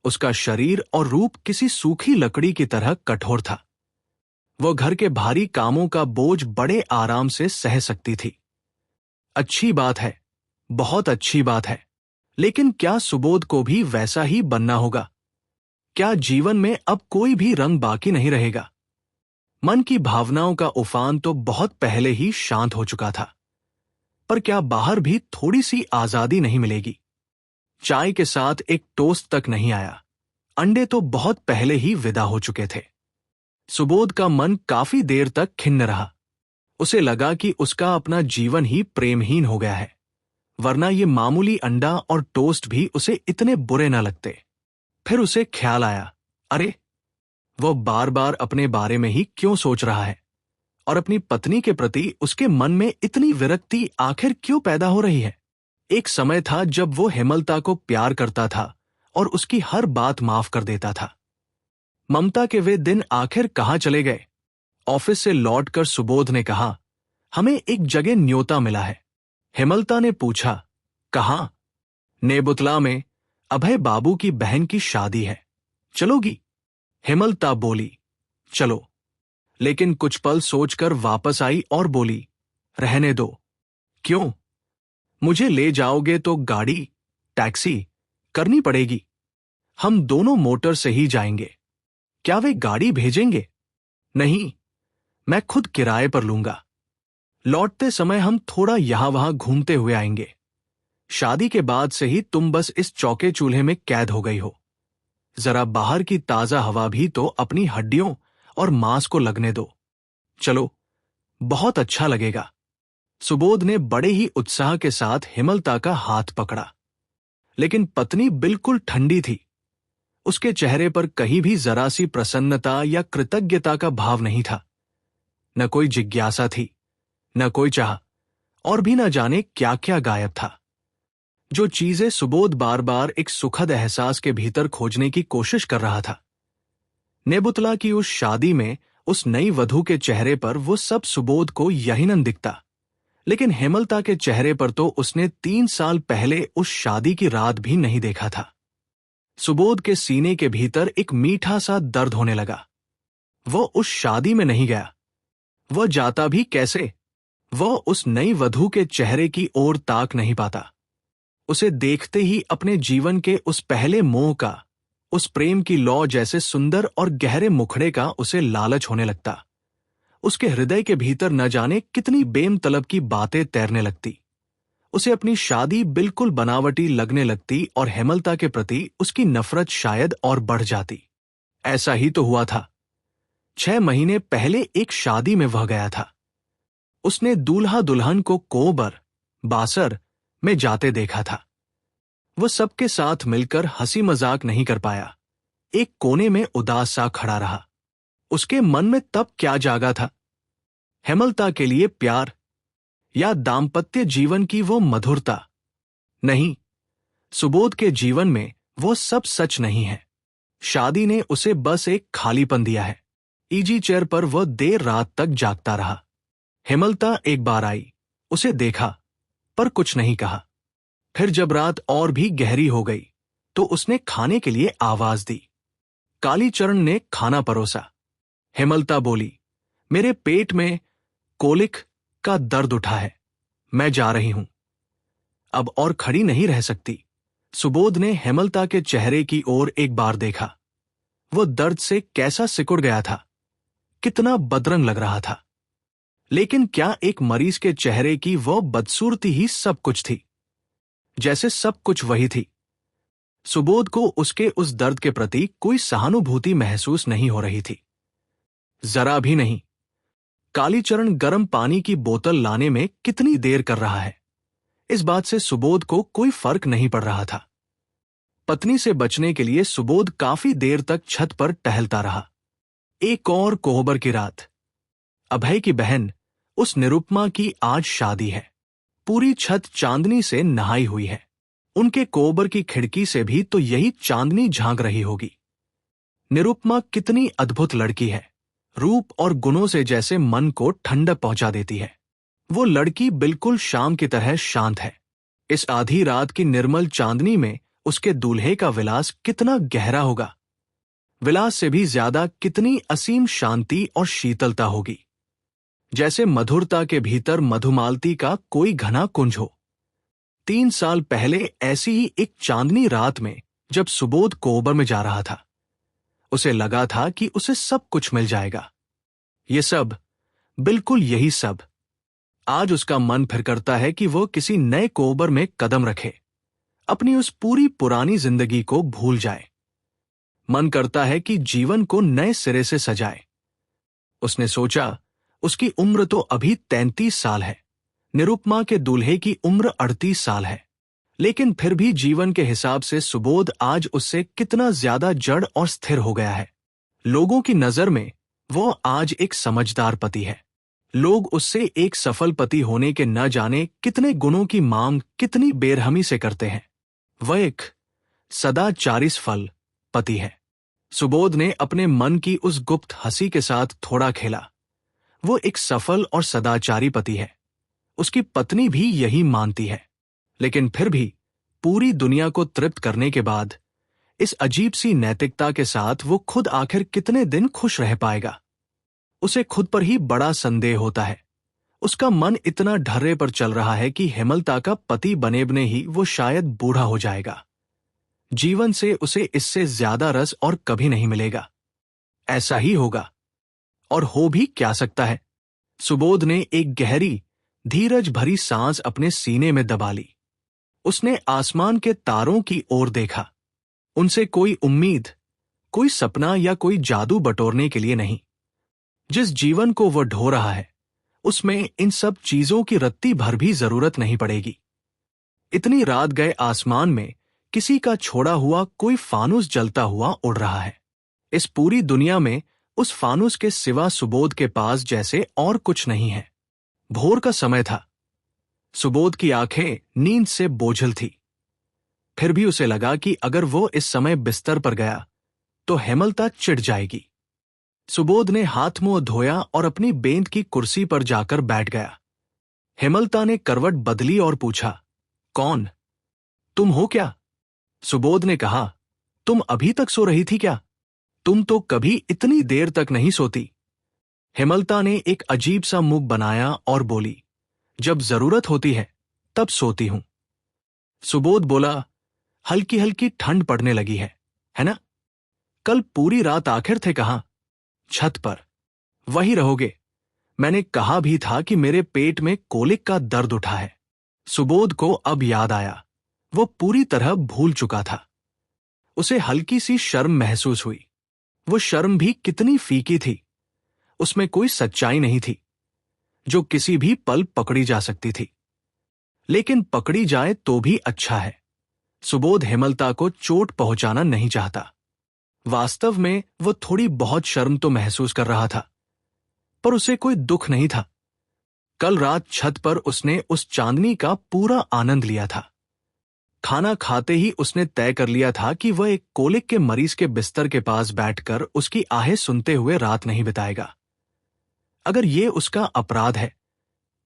उसका शरीर और रूप किसी सूखी लकड़ी की तरह कठोर था। वह घर के भारी कामों का बोझ बड़े आराम से सह सकती थी। अच्छी बात है, बहुत अच्छी बात है, लेकिन क्या सुबोध को भी वैसा ही बनना होगा? क्या जीवन में अब कोई भी रंग बाकी नहीं रहेगा? मन की भावनाओं का उफान तो बहुत पहले ही शांत हो चुका था, पर क्या बाहर भी थोड़ी सी आजादी नहीं मिलेगी? चाय के साथ एक टोस्ट तक नहीं आया। अंडे तो बहुत पहले ही विदा हो चुके थे। सुबोध का मन काफी देर तक खिन्न रहा। उसे लगा कि उसका अपना जीवन ही प्रेमहीन हो गया है, वरना ये मामूली अंडा और टोस्ट भी उसे इतने बुरे न लगते। फिर उसे ख्याल आया, अरे वो बार बार अपने बारे में ही क्यों सोच रहा है, और अपनी पत्नी के प्रति उसके मन में इतनी विरक्ति आखिर क्यों पैदा हो रही है? एक समय था जब वो हेमलता को प्यार करता था और उसकी हर बात माफ कर देता था। ममता के वे दिन आखिर कहाँ चले गए? ऑफिस से लौटकर सुबोध ने कहा, हमें एक जगह न्योता मिला है। हेमलता ने पूछा, कहाँ? नेबुतला में अभय बाबू की बहन की शादी है, चलोगी? हेमलता बोली, चलो। लेकिन कुछ पल सोचकर वापस आई और बोली, रहने दो। क्यों? मुझे ले जाओगे तो गाड़ी, टैक्सी करनी पड़ेगी। हम दोनों मोटर से ही जाएंगे। क्या वे गाड़ी भेजेंगे? नहीं, मैं खुद किराए पर लूंगा। लौटते समय हम थोड़ा यहां वहां घूमते हुए आएंगे। शादी के बाद से ही तुम बस इस चौके चूल्हे में कैद हो गई हो। जरा बाहर की ताजा हवा भी तो अपनी हड्डियों और मांस को लगने दो। चलो, बहुत अच्छा लगेगा। सुबोध ने बड़े ही उत्साह के साथ हेमलता का हाथ पकड़ा, लेकिन पत्नी बिल्कुल ठंडी थी। उसके चेहरे पर कहीं भी जरा सी प्रसन्नता या कृतज्ञता का भाव नहीं था। न कोई जिज्ञासा थी, न कोई चाह, और भी न जाने क्या क्या गायब था। जो चीजें सुबोध बार बार एक सुखद एहसास के भीतर खोजने की कोशिश कर रहा था। नेबुतला की उस शादी में उस नई वधू के चेहरे पर वो सब सुबोध को यकीनन दिखता, लेकिन हेमलता के चेहरे पर तो उसने 3 साल पहले उस शादी की रात भी नहीं देखा था। सुबोध के सीने के भीतर एक मीठा सा दर्द होने लगा। वो उस शादी में नहीं गया। वह जाता भी कैसे? वह उस नई वधू के चेहरे की ओर ताक नहीं पाता। उसे देखते ही अपने जीवन के उस पहले मोह का, उस प्रेम की लौ जैसे सुंदर और गहरे मुखड़े का उसे लालच होने लगता। उसके हृदय के भीतर न जाने कितनी बेमतलब की बातें तैरने लगती। उसे अपनी शादी बिल्कुल बनावटी लगने लगती और हेमलता के प्रति उसकी नफरत शायद और बढ़ जाती। ऐसा ही तो हुआ था। 6 महीने पहले एक शादी में वह गया था। उसने दूल्हा दुल्हन को कोबर, बासर में जाते देखा था। वह सबके साथ मिलकर हंसी मजाक नहीं कर पाया। एक कोने में उदास सा खड़ा रहा। उसके मन में तब क्या जागा था? हेमलता के लिए प्यार या दाम्पत्य जीवन की वो मधुरता? नहीं, सुबोध के जीवन में वो सब सच नहीं है। शादी ने उसे बस एक खालीपन दिया है। इजी चेयर पर वह देर रात तक जागता रहा। हेमलता एक बार आई, उसे देखा, पर कुछ नहीं कहा। फिर जब रात और भी गहरी हो गई तो उसने खाने के लिए आवाज दी। कालीचरण ने खाना परोसा। हेमलता बोली, मेरे पेट में कोलिक का दर्द उठा है, मैं जा रही हूं। अब और खड़ी नहीं रह सकती। सुबोध ने हेमलता के चेहरे की ओर एक बार देखा। वह दर्द से कैसा सिकुड़ गया था, कितना बदरंग लग रहा था। लेकिन क्या एक मरीज के चेहरे की वह बदसूरती ही सब कुछ थी? जैसे सब कुछ वही थी। सुबोध को उसके उस दर्द के प्रति कोई सहानुभूति महसूस नहीं हो रही थी, जरा भी नहीं। कालीचरण गर्म पानी की बोतल लाने में कितनी देर कर रहा है, इस बात से सुबोध को कोई फर्क नहीं पड़ रहा था। पत्नी से बचने के लिए सुबोध काफी देर तक छत पर टहलता रहा। एक और कोहबर की रात। अभय की बहन उस निरुपमा की आज शादी है। पूरी छत चांदनी से नहाई हुई है। उनके कोहबर की खिड़की से भी तो यही चांदनी झांक रही होगी। निरुपमा कितनी अद्भुत लड़की है। रूप और गुणों से जैसे मन को ठंडक पहुंचा देती है। वो लड़की बिल्कुल शाम की तरह शांत है। इस आधी रात की निर्मल चांदनी में उसके दूल्हे का विलास कितना गहरा होगा। विलास से भी ज्यादा कितनी असीम शांति और शीतलता होगी, जैसे मधुरता के भीतर मधुमालती का कोई घना कुंज हो। 3 साल पहले ऐसी ही एक चांदनी रात में जब सुबोध कोहबर में जा रहा था, उसे लगा था कि उसे सब कुछ मिल जाएगा। ये सब, बिल्कुल यही सब। आज उसका मन फिर करता है कि वो किसी नए कोबर में कदम रखे, अपनी उस पूरी पुरानी जिंदगी को भूल जाए। मन करता है कि जीवन को नए सिरे से सजाए। उसने सोचा, उसकी उम्र तो अभी 33 साल है, निरुपमा के दूल्हे की उम्र 38 साल है, लेकिन फिर भी जीवन के हिसाब से सुबोध आज उससे कितना ज्यादा जड़ और स्थिर हो गया है। लोगों की नजर में वो आज एक समझदार पति है। लोग उससे एक सफल पति होने के न जाने कितने गुणों की मांग कितनी बेरहमी से करते हैं। वह एक सदाचारिस फल पति है। सुबोध ने अपने मन की उस गुप्त हंसी के साथ थोड़ा खेला। वो एक सफल और सदाचारी पति है। उसकी पत्नी भी यही मानती है। लेकिन फिर भी पूरी दुनिया को तृप्त करने के बाद इस अजीब सी नैतिकता के साथ वो खुद आखिर कितने दिन खुश रह पाएगा। उसे खुद पर ही बड़ा संदेह होता है। उसका मन इतना ढर्रे पर चल रहा है कि हेमलता का पति बनेबने ही वो शायद बूढ़ा हो जाएगा। जीवन से उसे इससे ज्यादा रस और कभी नहीं मिलेगा। ऐसा ही होगा, और हो भी क्या सकता है। सुबोध ने एक गहरी, धीरज भरी सांस अपने सीने में दबा ली। उसने आसमान के तारों की ओर देखा। उनसे कोई उम्मीद, कोई सपना या कोई जादू बटोरने के लिए नहीं। जिस जीवन को वह ढो रहा है, उसमें इन सब चीजों की रत्ती भर भी जरूरत नहीं पड़ेगी। इतनी रात गए आसमान में किसी का छोड़ा हुआ कोई फानुस जलता हुआ उड़ रहा है। इस पूरी दुनिया में उस फानुस के सिवा सुबोध के पास जैसे और कुछ नहीं है। भोर का समय था। सुबोध की आंखें नींद से बोझल थी। फिर भी उसे लगा कि अगर वो इस समय बिस्तर पर गया तो हेमलता चिढ़ जाएगी। सुबोध ने हाथ मुंह धोया और अपनी बेंत की कुर्सी पर जाकर बैठ गया। हेमलता ने करवट बदली और पूछा, कौन? तुम हो क्या? सुबोध ने कहा, तुम अभी तक सो रही थी क्या? तुम तो कभी इतनी देर तक नहीं सोती। हेमलता ने एक अजीब सा मुंह बनाया और बोली, जब जरूरत होती है तब सोती हूं। सुबोध बोला, हल्की हल्की ठंड पड़ने लगी है ना? कल पूरी रात आखिर थे कहां? छत पर। वही रहोगे। मैंने कहा भी था कि मेरे पेट में कोलिक का दर्द उठा है। सुबोध को अब याद आया। वो पूरी तरह भूल चुका था। उसे हल्की सी शर्म महसूस हुई। वो शर्म भी कितनी फीकी थी। उसमें कोई सच्चाई नहीं थी जो किसी भी पल पकड़ी जा सकती थी। लेकिन पकड़ी जाए तो भी अच्छा है। सुबोध हेमलता को चोट पहुंचाना नहीं चाहता। वास्तव में वो थोड़ी बहुत शर्म तो महसूस कर रहा था, पर उसे कोई दुख नहीं था। कल रात छत पर उसने उस चांदनी का पूरा आनंद लिया था। खाना खाते ही उसने तय कर लिया था कि वह एक कोलिक के मरीज के बिस्तर के पास बैठकर उसकी आहें सुनते हुए रात नहीं बिताएगा। अगर ये उसका अपराध है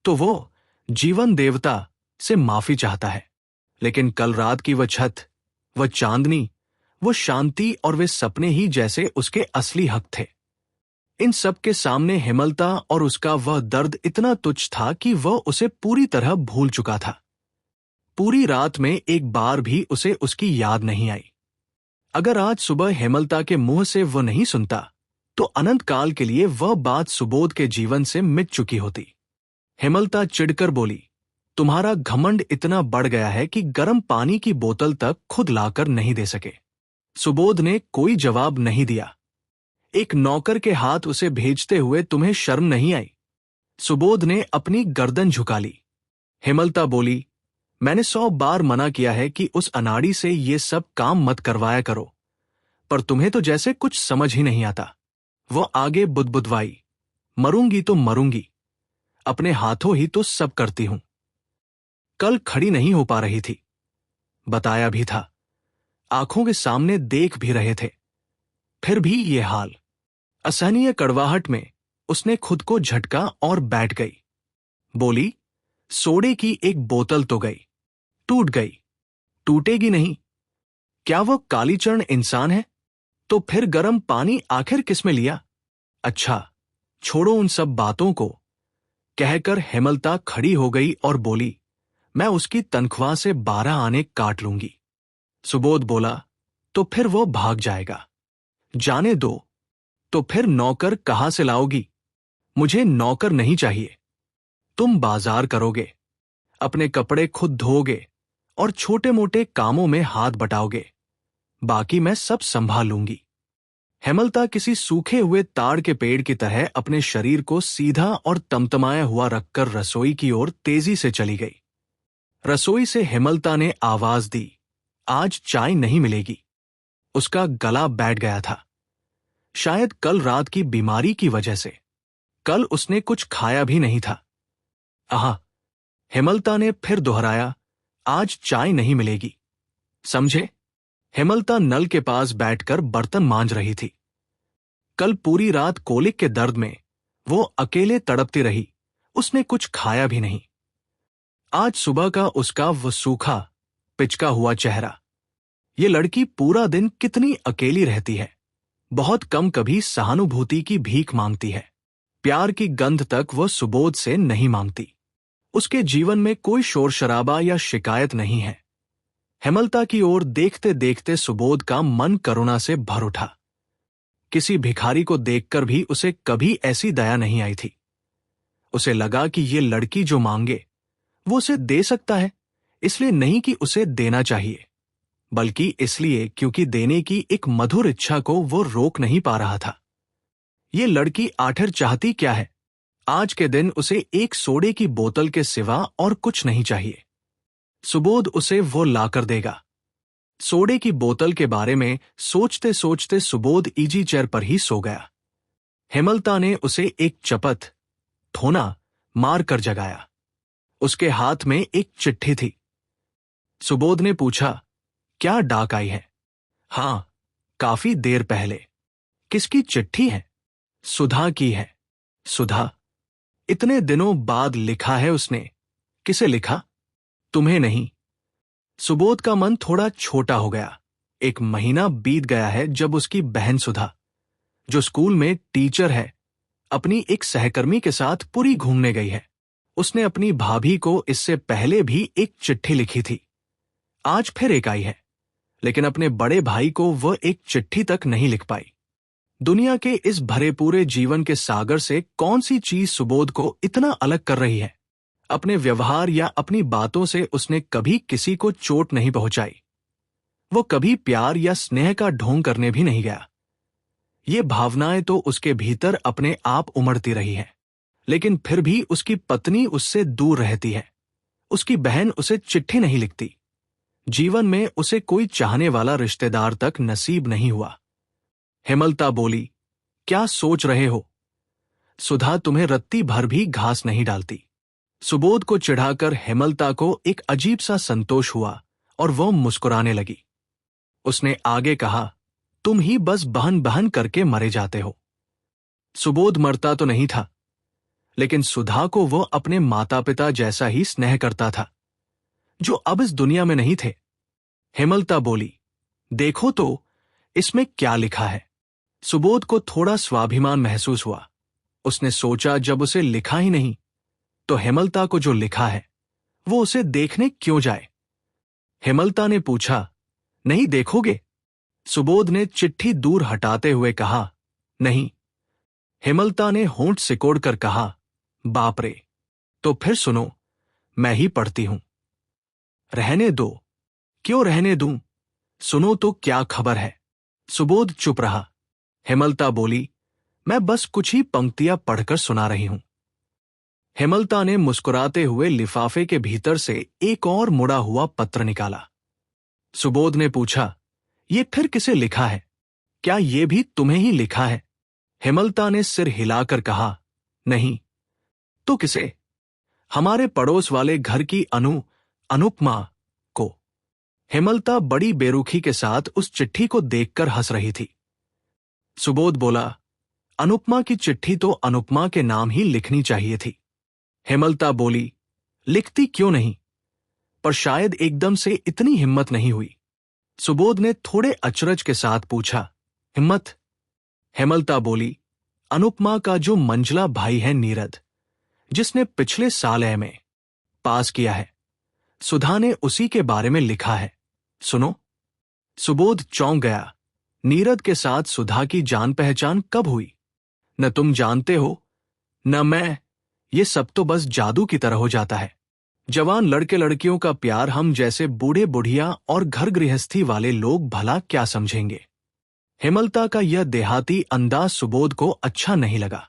तो वो जीवन देवता से माफी चाहता है। लेकिन कल रात की वह छत, वह चांदनी, वो शांति और वे सपने ही जैसे उसके असली हक थे। इन सब के सामने हेमलता और उसका वह दर्द इतना तुच्छ था कि वह उसे पूरी तरह भूल चुका था। पूरी रात में एक बार भी उसे उसकी याद नहीं आई। अगर आज सुबह हेमलता के मुंह से वह नहीं सुनता तो अनंत काल के लिए वह बात सुबोध के जीवन से मिट चुकी होती। हेमलता चिढ़कर बोली, तुम्हारा घमंड इतना बढ़ गया है कि गर्म पानी की बोतल तक खुद लाकर नहीं दे सके। सुबोध ने कोई जवाब नहीं दिया। एक नौकर के हाथ उसे भेजते हुए तुम्हें शर्म नहीं आई? सुबोध ने अपनी गर्दन झुका ली। हेमलता बोली, मैंने 100 बार मना किया है कि उस अनाड़ी से ये सब काम मत करवाया करो, पर तुम्हें तो जैसे कुछ समझ ही नहीं आता। वो आगे बुदबुदवाई, मरूंगी तो मरूंगी, अपने हाथों ही तो सब करती हूं। कल खड़ी नहीं हो पा रही थी, बताया भी था, आंखों के सामने देख भी रहे थे, फिर भी ये हाल। असहनीय कड़वाहट में उसने खुद को झटका और बैठ गई। बोली, सोडे की एक बोतल तो गई, टूट गई, टूटेगी नहीं। क्या वो कालीचरण इंसान है? तो फिर गर्म पानी आखिर किसमें लिया? अच्छा, छोड़ो उन सब बातों को, कहकर हेमलता खड़ी हो गई और बोली, मैं उसकी तनख्वाह से 12 आने काट लूंगी। सुबोध बोला, तो फिर वो भाग जाएगा। जाने दो। तो फिर नौकर कहाँ से लाओगी? मुझे नौकर नहीं चाहिए। तुम बाजार करोगे, अपने कपड़े खुद धोगे और छोटे मोटे कामों में हाथ बटाओगे। बाकी मैं सब संभाल लूंगी। हेमलता किसी सूखे हुए ताड़ के पेड़ की तरह अपने शरीर को सीधा और तमतमाया हुआ रखकर रसोई की ओर तेजी से चली गई। रसोई से हेमलता ने आवाज दी, आज चाय नहीं मिलेगी। उसका गला बैठ गया था, शायद कल रात की बीमारी की वजह से। कल उसने कुछ खाया भी नहीं था। आहा, हेमलता ने फिर दोहराया, आज चाय नहीं मिलेगी। समझे? हेमलता नल के पास बैठकर बर्तन मांज रही थी। कल पूरी रात कोलिक के दर्द में वो अकेले तड़पती रही, उसने कुछ खाया भी नहीं। आज सुबह का उसका वो सूखा, पिचका हुआ चेहरा। ये लड़की पूरा दिन कितनी अकेली रहती है। बहुत कम कभी सहानुभूति की भीख मांगती है। प्यार की गंध तक वो सुबोध से नहीं मांगती। उसके जीवन में कोई शोर शराबा या शिकायत नहीं है। हेमलता की ओर देखते देखते सुबोध का मन करुणा से भर उठा। किसी भिखारी को देखकर भी उसे कभी ऐसी दया नहीं आई थी। उसे लगा कि ये लड़की जो मांगे वो उसे दे सकता है, इसलिए नहीं कि उसे देना चाहिए, बल्कि इसलिए क्योंकि देने की एक मधुर इच्छा को वो रोक नहीं पा रहा था। ये लड़की आखिर चाहती क्या है? आज के दिन उसे एक सोडे की बोतल के सिवा और कुछ नहीं चाहिए। सुबोध उसे वो लाकर देगा। सोडे की बोतल के बारे में सोचते सोचते सुबोध इजी चेयर पर ही सो गया। हेमलता ने उसे एक चपत ठोना मारकर जगाया। उसके हाथ में एक चिट्ठी थी। सुबोध ने पूछा, क्या डाक आई है? हां, काफी देर पहले। किसकी चिट्ठी है? सुधा की है। सुधा? इतने दिनों बाद लिखा है उसने। किसे लिखा? तुम्हें नहीं। सुबोध का मन थोड़ा छोटा हो गया। एक महीना बीत गया है जब उसकी बहन सुधा, जो स्कूल में टीचर है, अपनी एक सहकर्मी के साथ पुरी घूमने गई है। उसने अपनी भाभी को इससे पहले भी एक चिट्ठी लिखी थी। आज फिर एक आई है, लेकिन अपने बड़े भाई को वह एक चिट्ठी तक नहीं लिख पाई। दुनिया के इस भरे पूरे जीवन के सागर से कौन सी चीज सुबोध को इतना अलग कर रही है? अपने व्यवहार या अपनी बातों से उसने कभी किसी को चोट नहीं पहुंचाई। वो कभी प्यार या स्नेह का ढोंग करने भी नहीं गया। ये भावनाएं तो उसके भीतर अपने आप उमड़ती रही हैं, लेकिन फिर भी उसकी पत्नी उससे दूर रहती है। उसकी बहन उसे चिट्ठी नहीं लिखती। जीवन में उसे कोई चाहने वाला रिश्तेदार तक नसीब नहीं हुआ। हेमलता बोली, क्या सोच रहे हो? सुधा तुम्हें रत्ती भर भी घास नहीं डालती। सुबोध को चिढ़ाकर हेमलता को एक अजीब सा संतोष हुआ और वह मुस्कुराने लगी। उसने आगे कहा, तुम ही बस बहन बहन करके मरे जाते हो। सुबोध मरता तो नहीं था, लेकिन सुधा को वो अपने माता पिता जैसा ही स्नेह करता था, जो अब इस दुनिया में नहीं थे। हेमलता बोली, देखो तो इसमें क्या लिखा है। सुबोध को थोड़ा स्वाभिमान महसूस हुआ। उसने सोचा, जब उसे लिखा ही नहीं तो हेमलता को जो लिखा है वो उसे देखने क्यों जाए। हेमलता ने पूछा, नहीं देखोगे? सुबोध ने चिट्ठी दूर हटाते हुए कहा, नहीं। हेमलता ने होंठ सिकोड़कर कहा, बाप रे, तो फिर सुनो, मैं ही पढ़ती हूं। रहने दो। क्यों रहने दूं? सुनो तो क्या खबर है। सुबोध चुप रहा। हेमलता बोली, मैं बस कुछ ही पंक्तियां पढ़कर सुना रही हूं। हेमलता ने मुस्कुराते हुए लिफाफे के भीतर से एक और मुड़ा हुआ पत्र निकाला। सुबोध ने पूछा, ये फिर किसे लिखा है? क्या ये भी तुम्हें ही लिखा है? हेमलता ने सिर हिलाकर कहा, नहीं। तो किसे? हमारे पड़ोस वाले घर की अनुपमा को। हेमलता बड़ी बेरुखी के साथ उस चिट्ठी को देखकर हंस रही थी। सुबोध बोला, अनुपमा की चिट्ठी तो अनुपमा के नाम ही लिखनी चाहिए थी। हेमलता बोली, लिखती क्यों नहीं? पर शायद एकदम से इतनी हिम्मत नहीं हुई। सुबोध ने थोड़े अचरज के साथ पूछा, हिम्मत? हेमलता बोली, अनुपमा का जो मंझला भाई है नीरद, जिसने पिछले साल में पास किया है, सुधा ने उसी के बारे में लिखा है। सुनो। सुबोध चौंक गया। नीरद के साथ सुधा की जान पहचान कब हुई? न तुम जानते हो, न मैं। ये सब तो बस जादू की तरह हो जाता है। जवान लड़के लड़कियों का प्यार हम जैसे बूढ़े बुढ़िया और घर गृहस्थी वाले लोग भला क्या समझेंगे? हेमलता का यह देहाती अंदाज सुबोध को अच्छा नहीं लगा।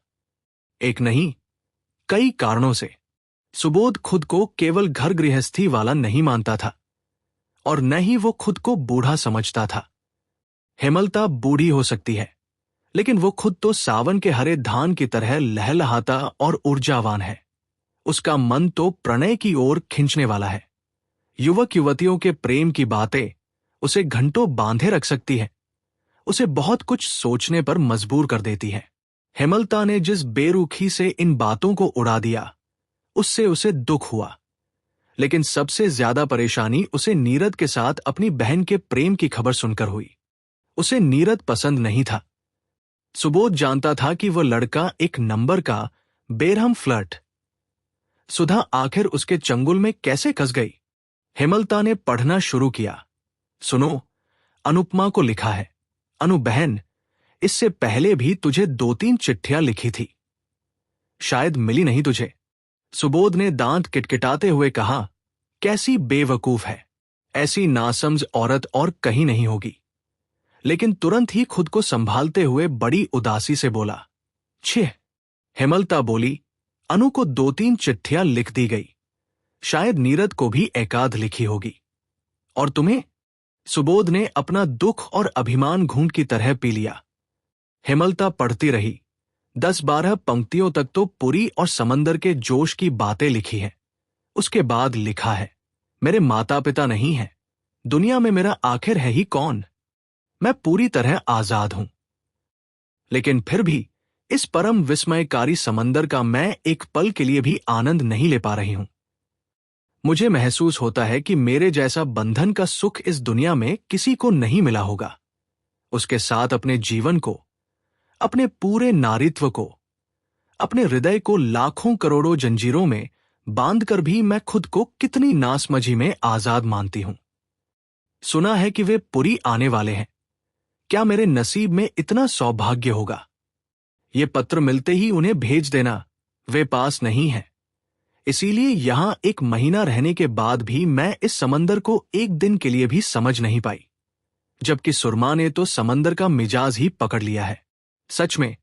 एक नहीं, कई कारणों से। सुबोध खुद को केवल घर गृहस्थी वाला नहीं मानता था, और न ही वो खुद को बूढ़ा समझता था। हेमलता बूढ़ी हो सकती है, लेकिन वो खुद तो सावन के हरे धान की तरह लहलहाता और ऊर्जावान है। उसका मन तो प्रणय की ओर खींचने वाला है। युवक युवतियों के प्रेम की बातें उसे घंटों बांधे रख सकती है, उसे बहुत कुछ सोचने पर मजबूर कर देती है। हेमलता ने जिस बेरुखी से इन बातों को उड़ा दिया, उससे उसे दुख हुआ। लेकिन सबसे ज्यादा परेशानी उसे नीरद के साथ अपनी बहन के प्रेम की खबर सुनकर हुई। उसे नीरद पसंद नहीं था। सुबोध जानता था कि वह लड़का एक नंबर का बेरहम फ्लर्ट। सुधा आखिर उसके चंगुल में कैसे कस गई? हेमलता ने पढ़ना शुरू किया। सुनो, अनुपमा को लिखा है। अनु बहन, इससे पहले भी तुझे 2-3 चिट्ठियां लिखी थी, शायद मिली नहीं तुझे। सुबोध ने दांत किटकिटाते हुए कहा, कैसी बेवकूफ है, ऐसी नासमझ औरत और कहीं नहीं होगी। लेकिन तुरंत ही खुद को संभालते हुए बड़ी उदासी से बोला, छिह। हेमलता बोली, अनु को 2-3 चिट्ठियां लिख दी गई, शायद नीरद को भी एकाध लिखी होगी। और तुम्हें? सुबोध ने अपना दुख और अभिमान घूंट की तरह पी लिया। हेमलता पढ़ती रही। 10-12 पंक्तियों तक तो पुरी और समंदर के जोश की बातें लिखी हैं। उसके बाद लिखा है, मेरे माता पिता नहीं हैं, दुनिया में मेरा आखिर है ही कौन? मैं पूरी तरह आजाद हूं। लेकिन फिर भी इस परम विस्मयकारी समंदर का मैं एक पल के लिए भी आनंद नहीं ले पा रही हूं। मुझे महसूस होता है कि मेरे जैसा बंधन का सुख इस दुनिया में किसी को नहीं मिला होगा। उसके साथ अपने जीवन को, अपने पूरे नारीत्व को, अपने हृदय को लाखों करोड़ों जंजीरों में बांधकर भी मैं खुद को कितनी नासमझी में आजाद मानती हूं। सुना है कि वे पुरी आने वाले हैं। क्या मेरे नसीब में इतना सौभाग्य होगा? ये पत्र मिलते ही उन्हें भेज देना, वे पास नहीं है। इसीलिए यहां 1 महीना रहने के बाद भी मैं इस समंदर को एक दिन के लिए भी समझ नहीं पाई, जबकि सुरमा ने तो समंदर का मिजाज ही पकड़ लिया है। सच में,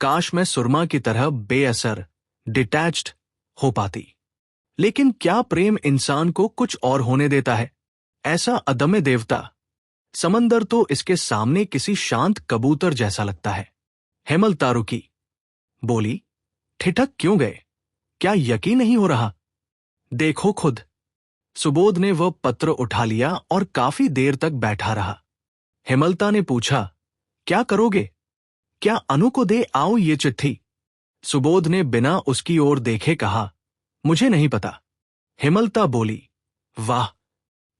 काश मैं सुरमा की तरह बेअसर, डिटैच्ड हो पाती। लेकिन क्या प्रेम इंसान को कुछ और होने देता है? ऐसा अदम्य देवता। समंदर तो इसके सामने किसी शांत कबूतर जैसा लगता है। हेमलता रुकी, बोली, ठिठक क्यों गए? क्या यकीन नहीं हो रहा? देखो खुद। सुबोध ने वह पत्र उठा लिया और काफी देर तक बैठा रहा। हेमलता ने पूछा, क्या करोगे? क्या अनु को दे आओ ये चिट्ठी? सुबोध ने बिना उसकी ओर देखे कहा, मुझे नहीं पता। हेमलता बोली, वाह,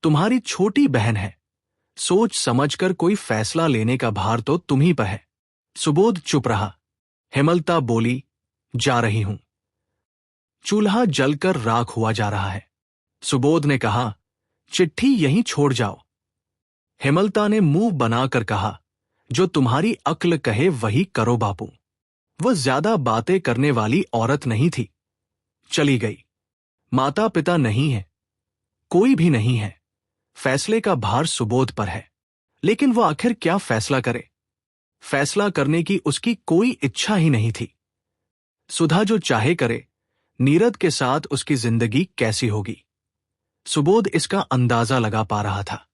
तुम्हारी छोटी बहन है, सोच समझकर कोई फैसला लेने का भार तो तुम ही पर है। सुबोध चुप रहा। हेमलता बोली, जा रही हूं। चूल्हा जलकर राख हुआ जा रहा है। सुबोध ने कहा, चिट्ठी यहीं छोड़ जाओ। हेमलता ने मुंह बनाकर कहा, जो तुम्हारी अक्ल कहे वही करो बापू। वह ज्यादा बातें करने वाली औरत नहीं थी। चली गई। माता पिता नहीं है, कोई भी नहीं है। फैसले का भार सुबोध पर है। लेकिन वह आखिर क्या फैसला करे? फैसला करने की उसकी कोई इच्छा ही नहीं थी। सुधा जो चाहे करे, नीरद के साथ उसकी जिंदगी कैसी होगी? सुबोध इसका अंदाजा लगा पा रहा था।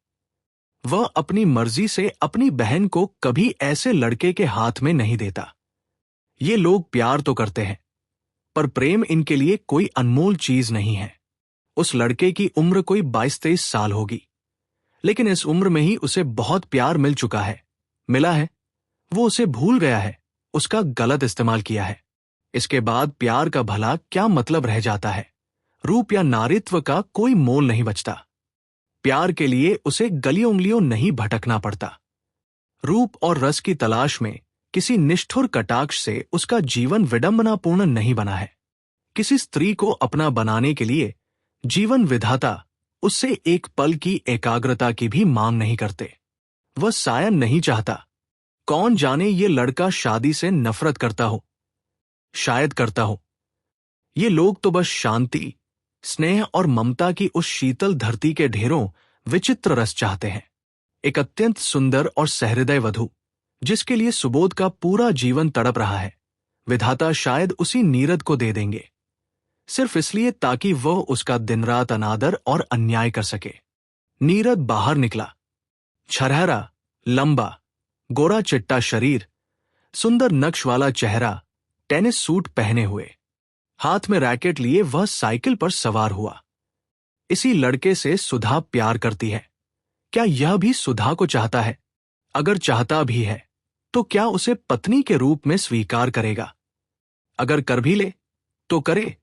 वह अपनी मर्जी से अपनी बहन को कभी ऐसे लड़के के हाथ में नहीं देता। ये लोग प्यार तो करते हैं, पर प्रेम इनके लिए कोई अनमोल चीज नहीं है। उस लड़के की उम्र कोई 22-23 साल होगी, लेकिन इस उम्र में ही उसे बहुत प्यार मिल चुका है। मिला है, वो उसे भूल गया है, उसका गलत इस्तेमाल किया है। इसके बाद प्यार का भला क्या मतलब रह जाता है? रूप या नारित्व का कोई मोल नहीं बचता। प्यार के लिए उसे गलियों उंगलियों नहीं भटकना पड़ता। रूप और रस की तलाश में किसी निष्ठुर कटाक्ष से उसका जीवन विडंबनापूर्ण नहीं बना है। किसी स्त्री को अपना बनाने के लिए जीवन विधाता उससे एक पल की एकाग्रता की भी मांग नहीं करते। वह सायन नहीं चाहता। कौन जाने ये लड़का शादी से नफरत करता हो, शायद करता हो। ये लोग तो बस शांति, स्नेह और ममता की उस शीतल धरती के ढेरों विचित्र रस चाहते हैं। एक अत्यंत सुंदर और सहृदय वधू, जिसके लिए सुबोध का पूरा जीवन तड़प रहा है, विधाता शायद उसी नीरद को दे देंगे, सिर्फ इसलिए ताकि वह उसका दिन रात अनादर और अन्याय कर सके। नीरद बाहर निकला। छरहरा, लंबा, गोरा चिट्टा शरीर, सुंदर नक्श वाला चेहरा, टेनिस सूट पहने हुए, हाथ में रैकेट लिए वह साइकिल पर सवार हुआ। इसी लड़के से सुधा प्यार करती है। क्या यह भी सुधा को चाहता है? अगर चाहता भी है तो क्या उसे पत्नी के रूप में स्वीकार करेगा? अगर कर भी ले तो करे,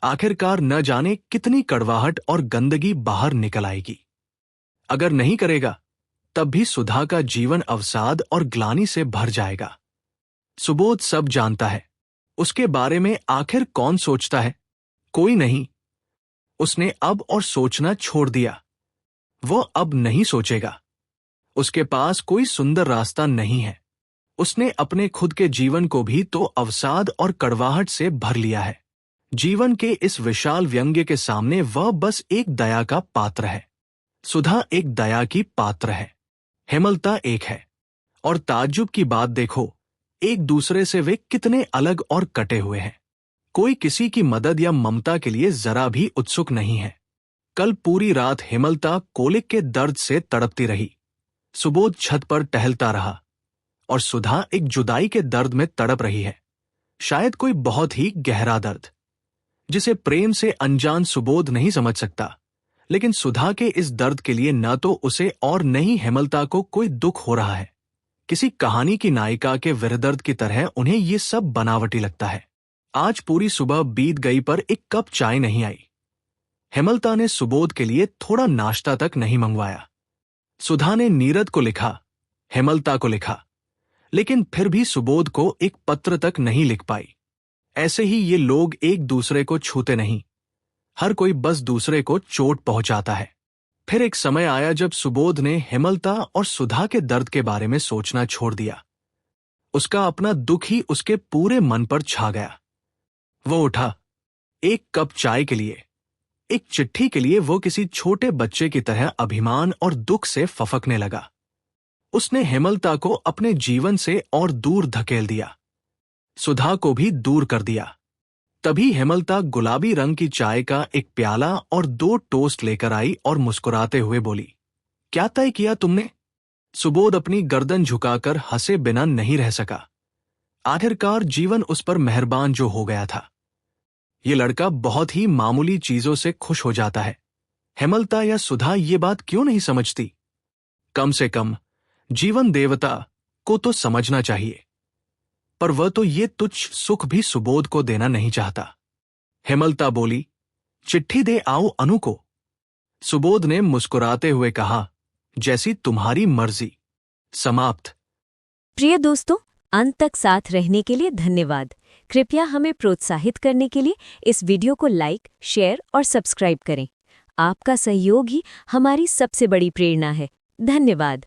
आखिरकार न जाने कितनी कड़वाहट और गंदगी बाहर निकल आएगी। अगर नहीं करेगा तब भी सुधा का जीवन अवसाद और ग्लानि से भर जाएगा। सुबोध सब जानता है। उसके बारे में आखिर कौन सोचता है? कोई नहीं। उसने अब और सोचना छोड़ दिया। वह अब नहीं सोचेगा। उसके पास कोई सुंदर रास्ता नहीं है। उसने अपने खुद के जीवन को भी तो अवसाद और कड़वाहट से भर लिया है। जीवन के इस विशाल व्यंग्य के सामने वह बस एक दया का पात्र है। सुधा एक दया की पात्र है, हेमलता एक है। और ताज्जुब की बात देखो, एक दूसरे से वे कितने अलग और कटे हुए हैं। कोई किसी की मदद या ममता के लिए जरा भी उत्सुक नहीं है। कल पूरी रात हेमलता कोलिक के दर्द से तड़पती रही। सुबोध छत पर टहलता रहा और सुधा एक जुदाई के दर्द में तड़प रही है, शायद कोई बहुत ही गहरा दर्द, जिसे प्रेम से अनजान सुबोध नहीं समझ सकता। लेकिन सुधा के इस दर्द के लिए न तो उसे और न ही हेमलता को कोई दुख हो रहा है। किसी कहानी की नायिका के विरदर्द की तरह उन्हें ये सब बनावटी लगता है। आज पूरी सुबह बीत गई पर एक कप चाय नहीं आई। हेमलता ने सुबोध के लिए थोड़ा नाश्ता तक नहीं मंगवाया। सुधा ने नीरद को लिखा, हेमलता को लिखा, लेकिन फिर भी सुबोध को एक पत्र तक नहीं लिख पाई। ऐसे ही ये लोग एक दूसरे को छूते नहीं। हर कोई बस दूसरे को चोट पहुंचाता है। फिर एक समय आया जब सुबोध ने हेमलता और सुधा के दर्द के बारे में सोचना छोड़ दिया। उसका अपना दुख ही उसके पूरे मन पर छा गया। वो उठा। एक कप चाय के लिए, एक चिट्ठी के लिए वो किसी छोटे बच्चे की तरह अभिमान और दुख से फफकने लगा। उसने हेमलता को अपने जीवन से और दूर धकेल दिया, सुधा को भी दूर कर दिया। तभी हेमलता गुलाबी रंग की चाय का एक प्याला और 2 टोस्ट लेकर आई और मुस्कुराते हुए बोली, क्या तय किया तुमने? सुबोध अपनी गर्दन झुकाकर हंसे बिना नहीं रह सका। आखिरकार जीवन उस पर मेहरबान जो हो गया था। ये लड़का बहुत ही मामूली चीजों से खुश हो जाता है। हेमलता या सुधा ये बात क्यों नहीं समझती? कम से कम जीवन देवता को तो समझना चाहिए। पर वह तो ये तुच्छ सुख भी सुबोध को देना नहीं चाहता। हेमलता बोली, चिट्ठी दे आओ अनु को। सुबोध ने मुस्कुराते हुए कहा, जैसी तुम्हारी मर्जी। समाप्त। प्रिय दोस्तों, अंत तक साथ रहने के लिए धन्यवाद। कृपया हमें प्रोत्साहित करने के लिए इस वीडियो को लाइक, शेयर और सब्सक्राइब करें। आपका सहयोग ही हमारी सबसे बड़ी प्रेरणा है। धन्यवाद।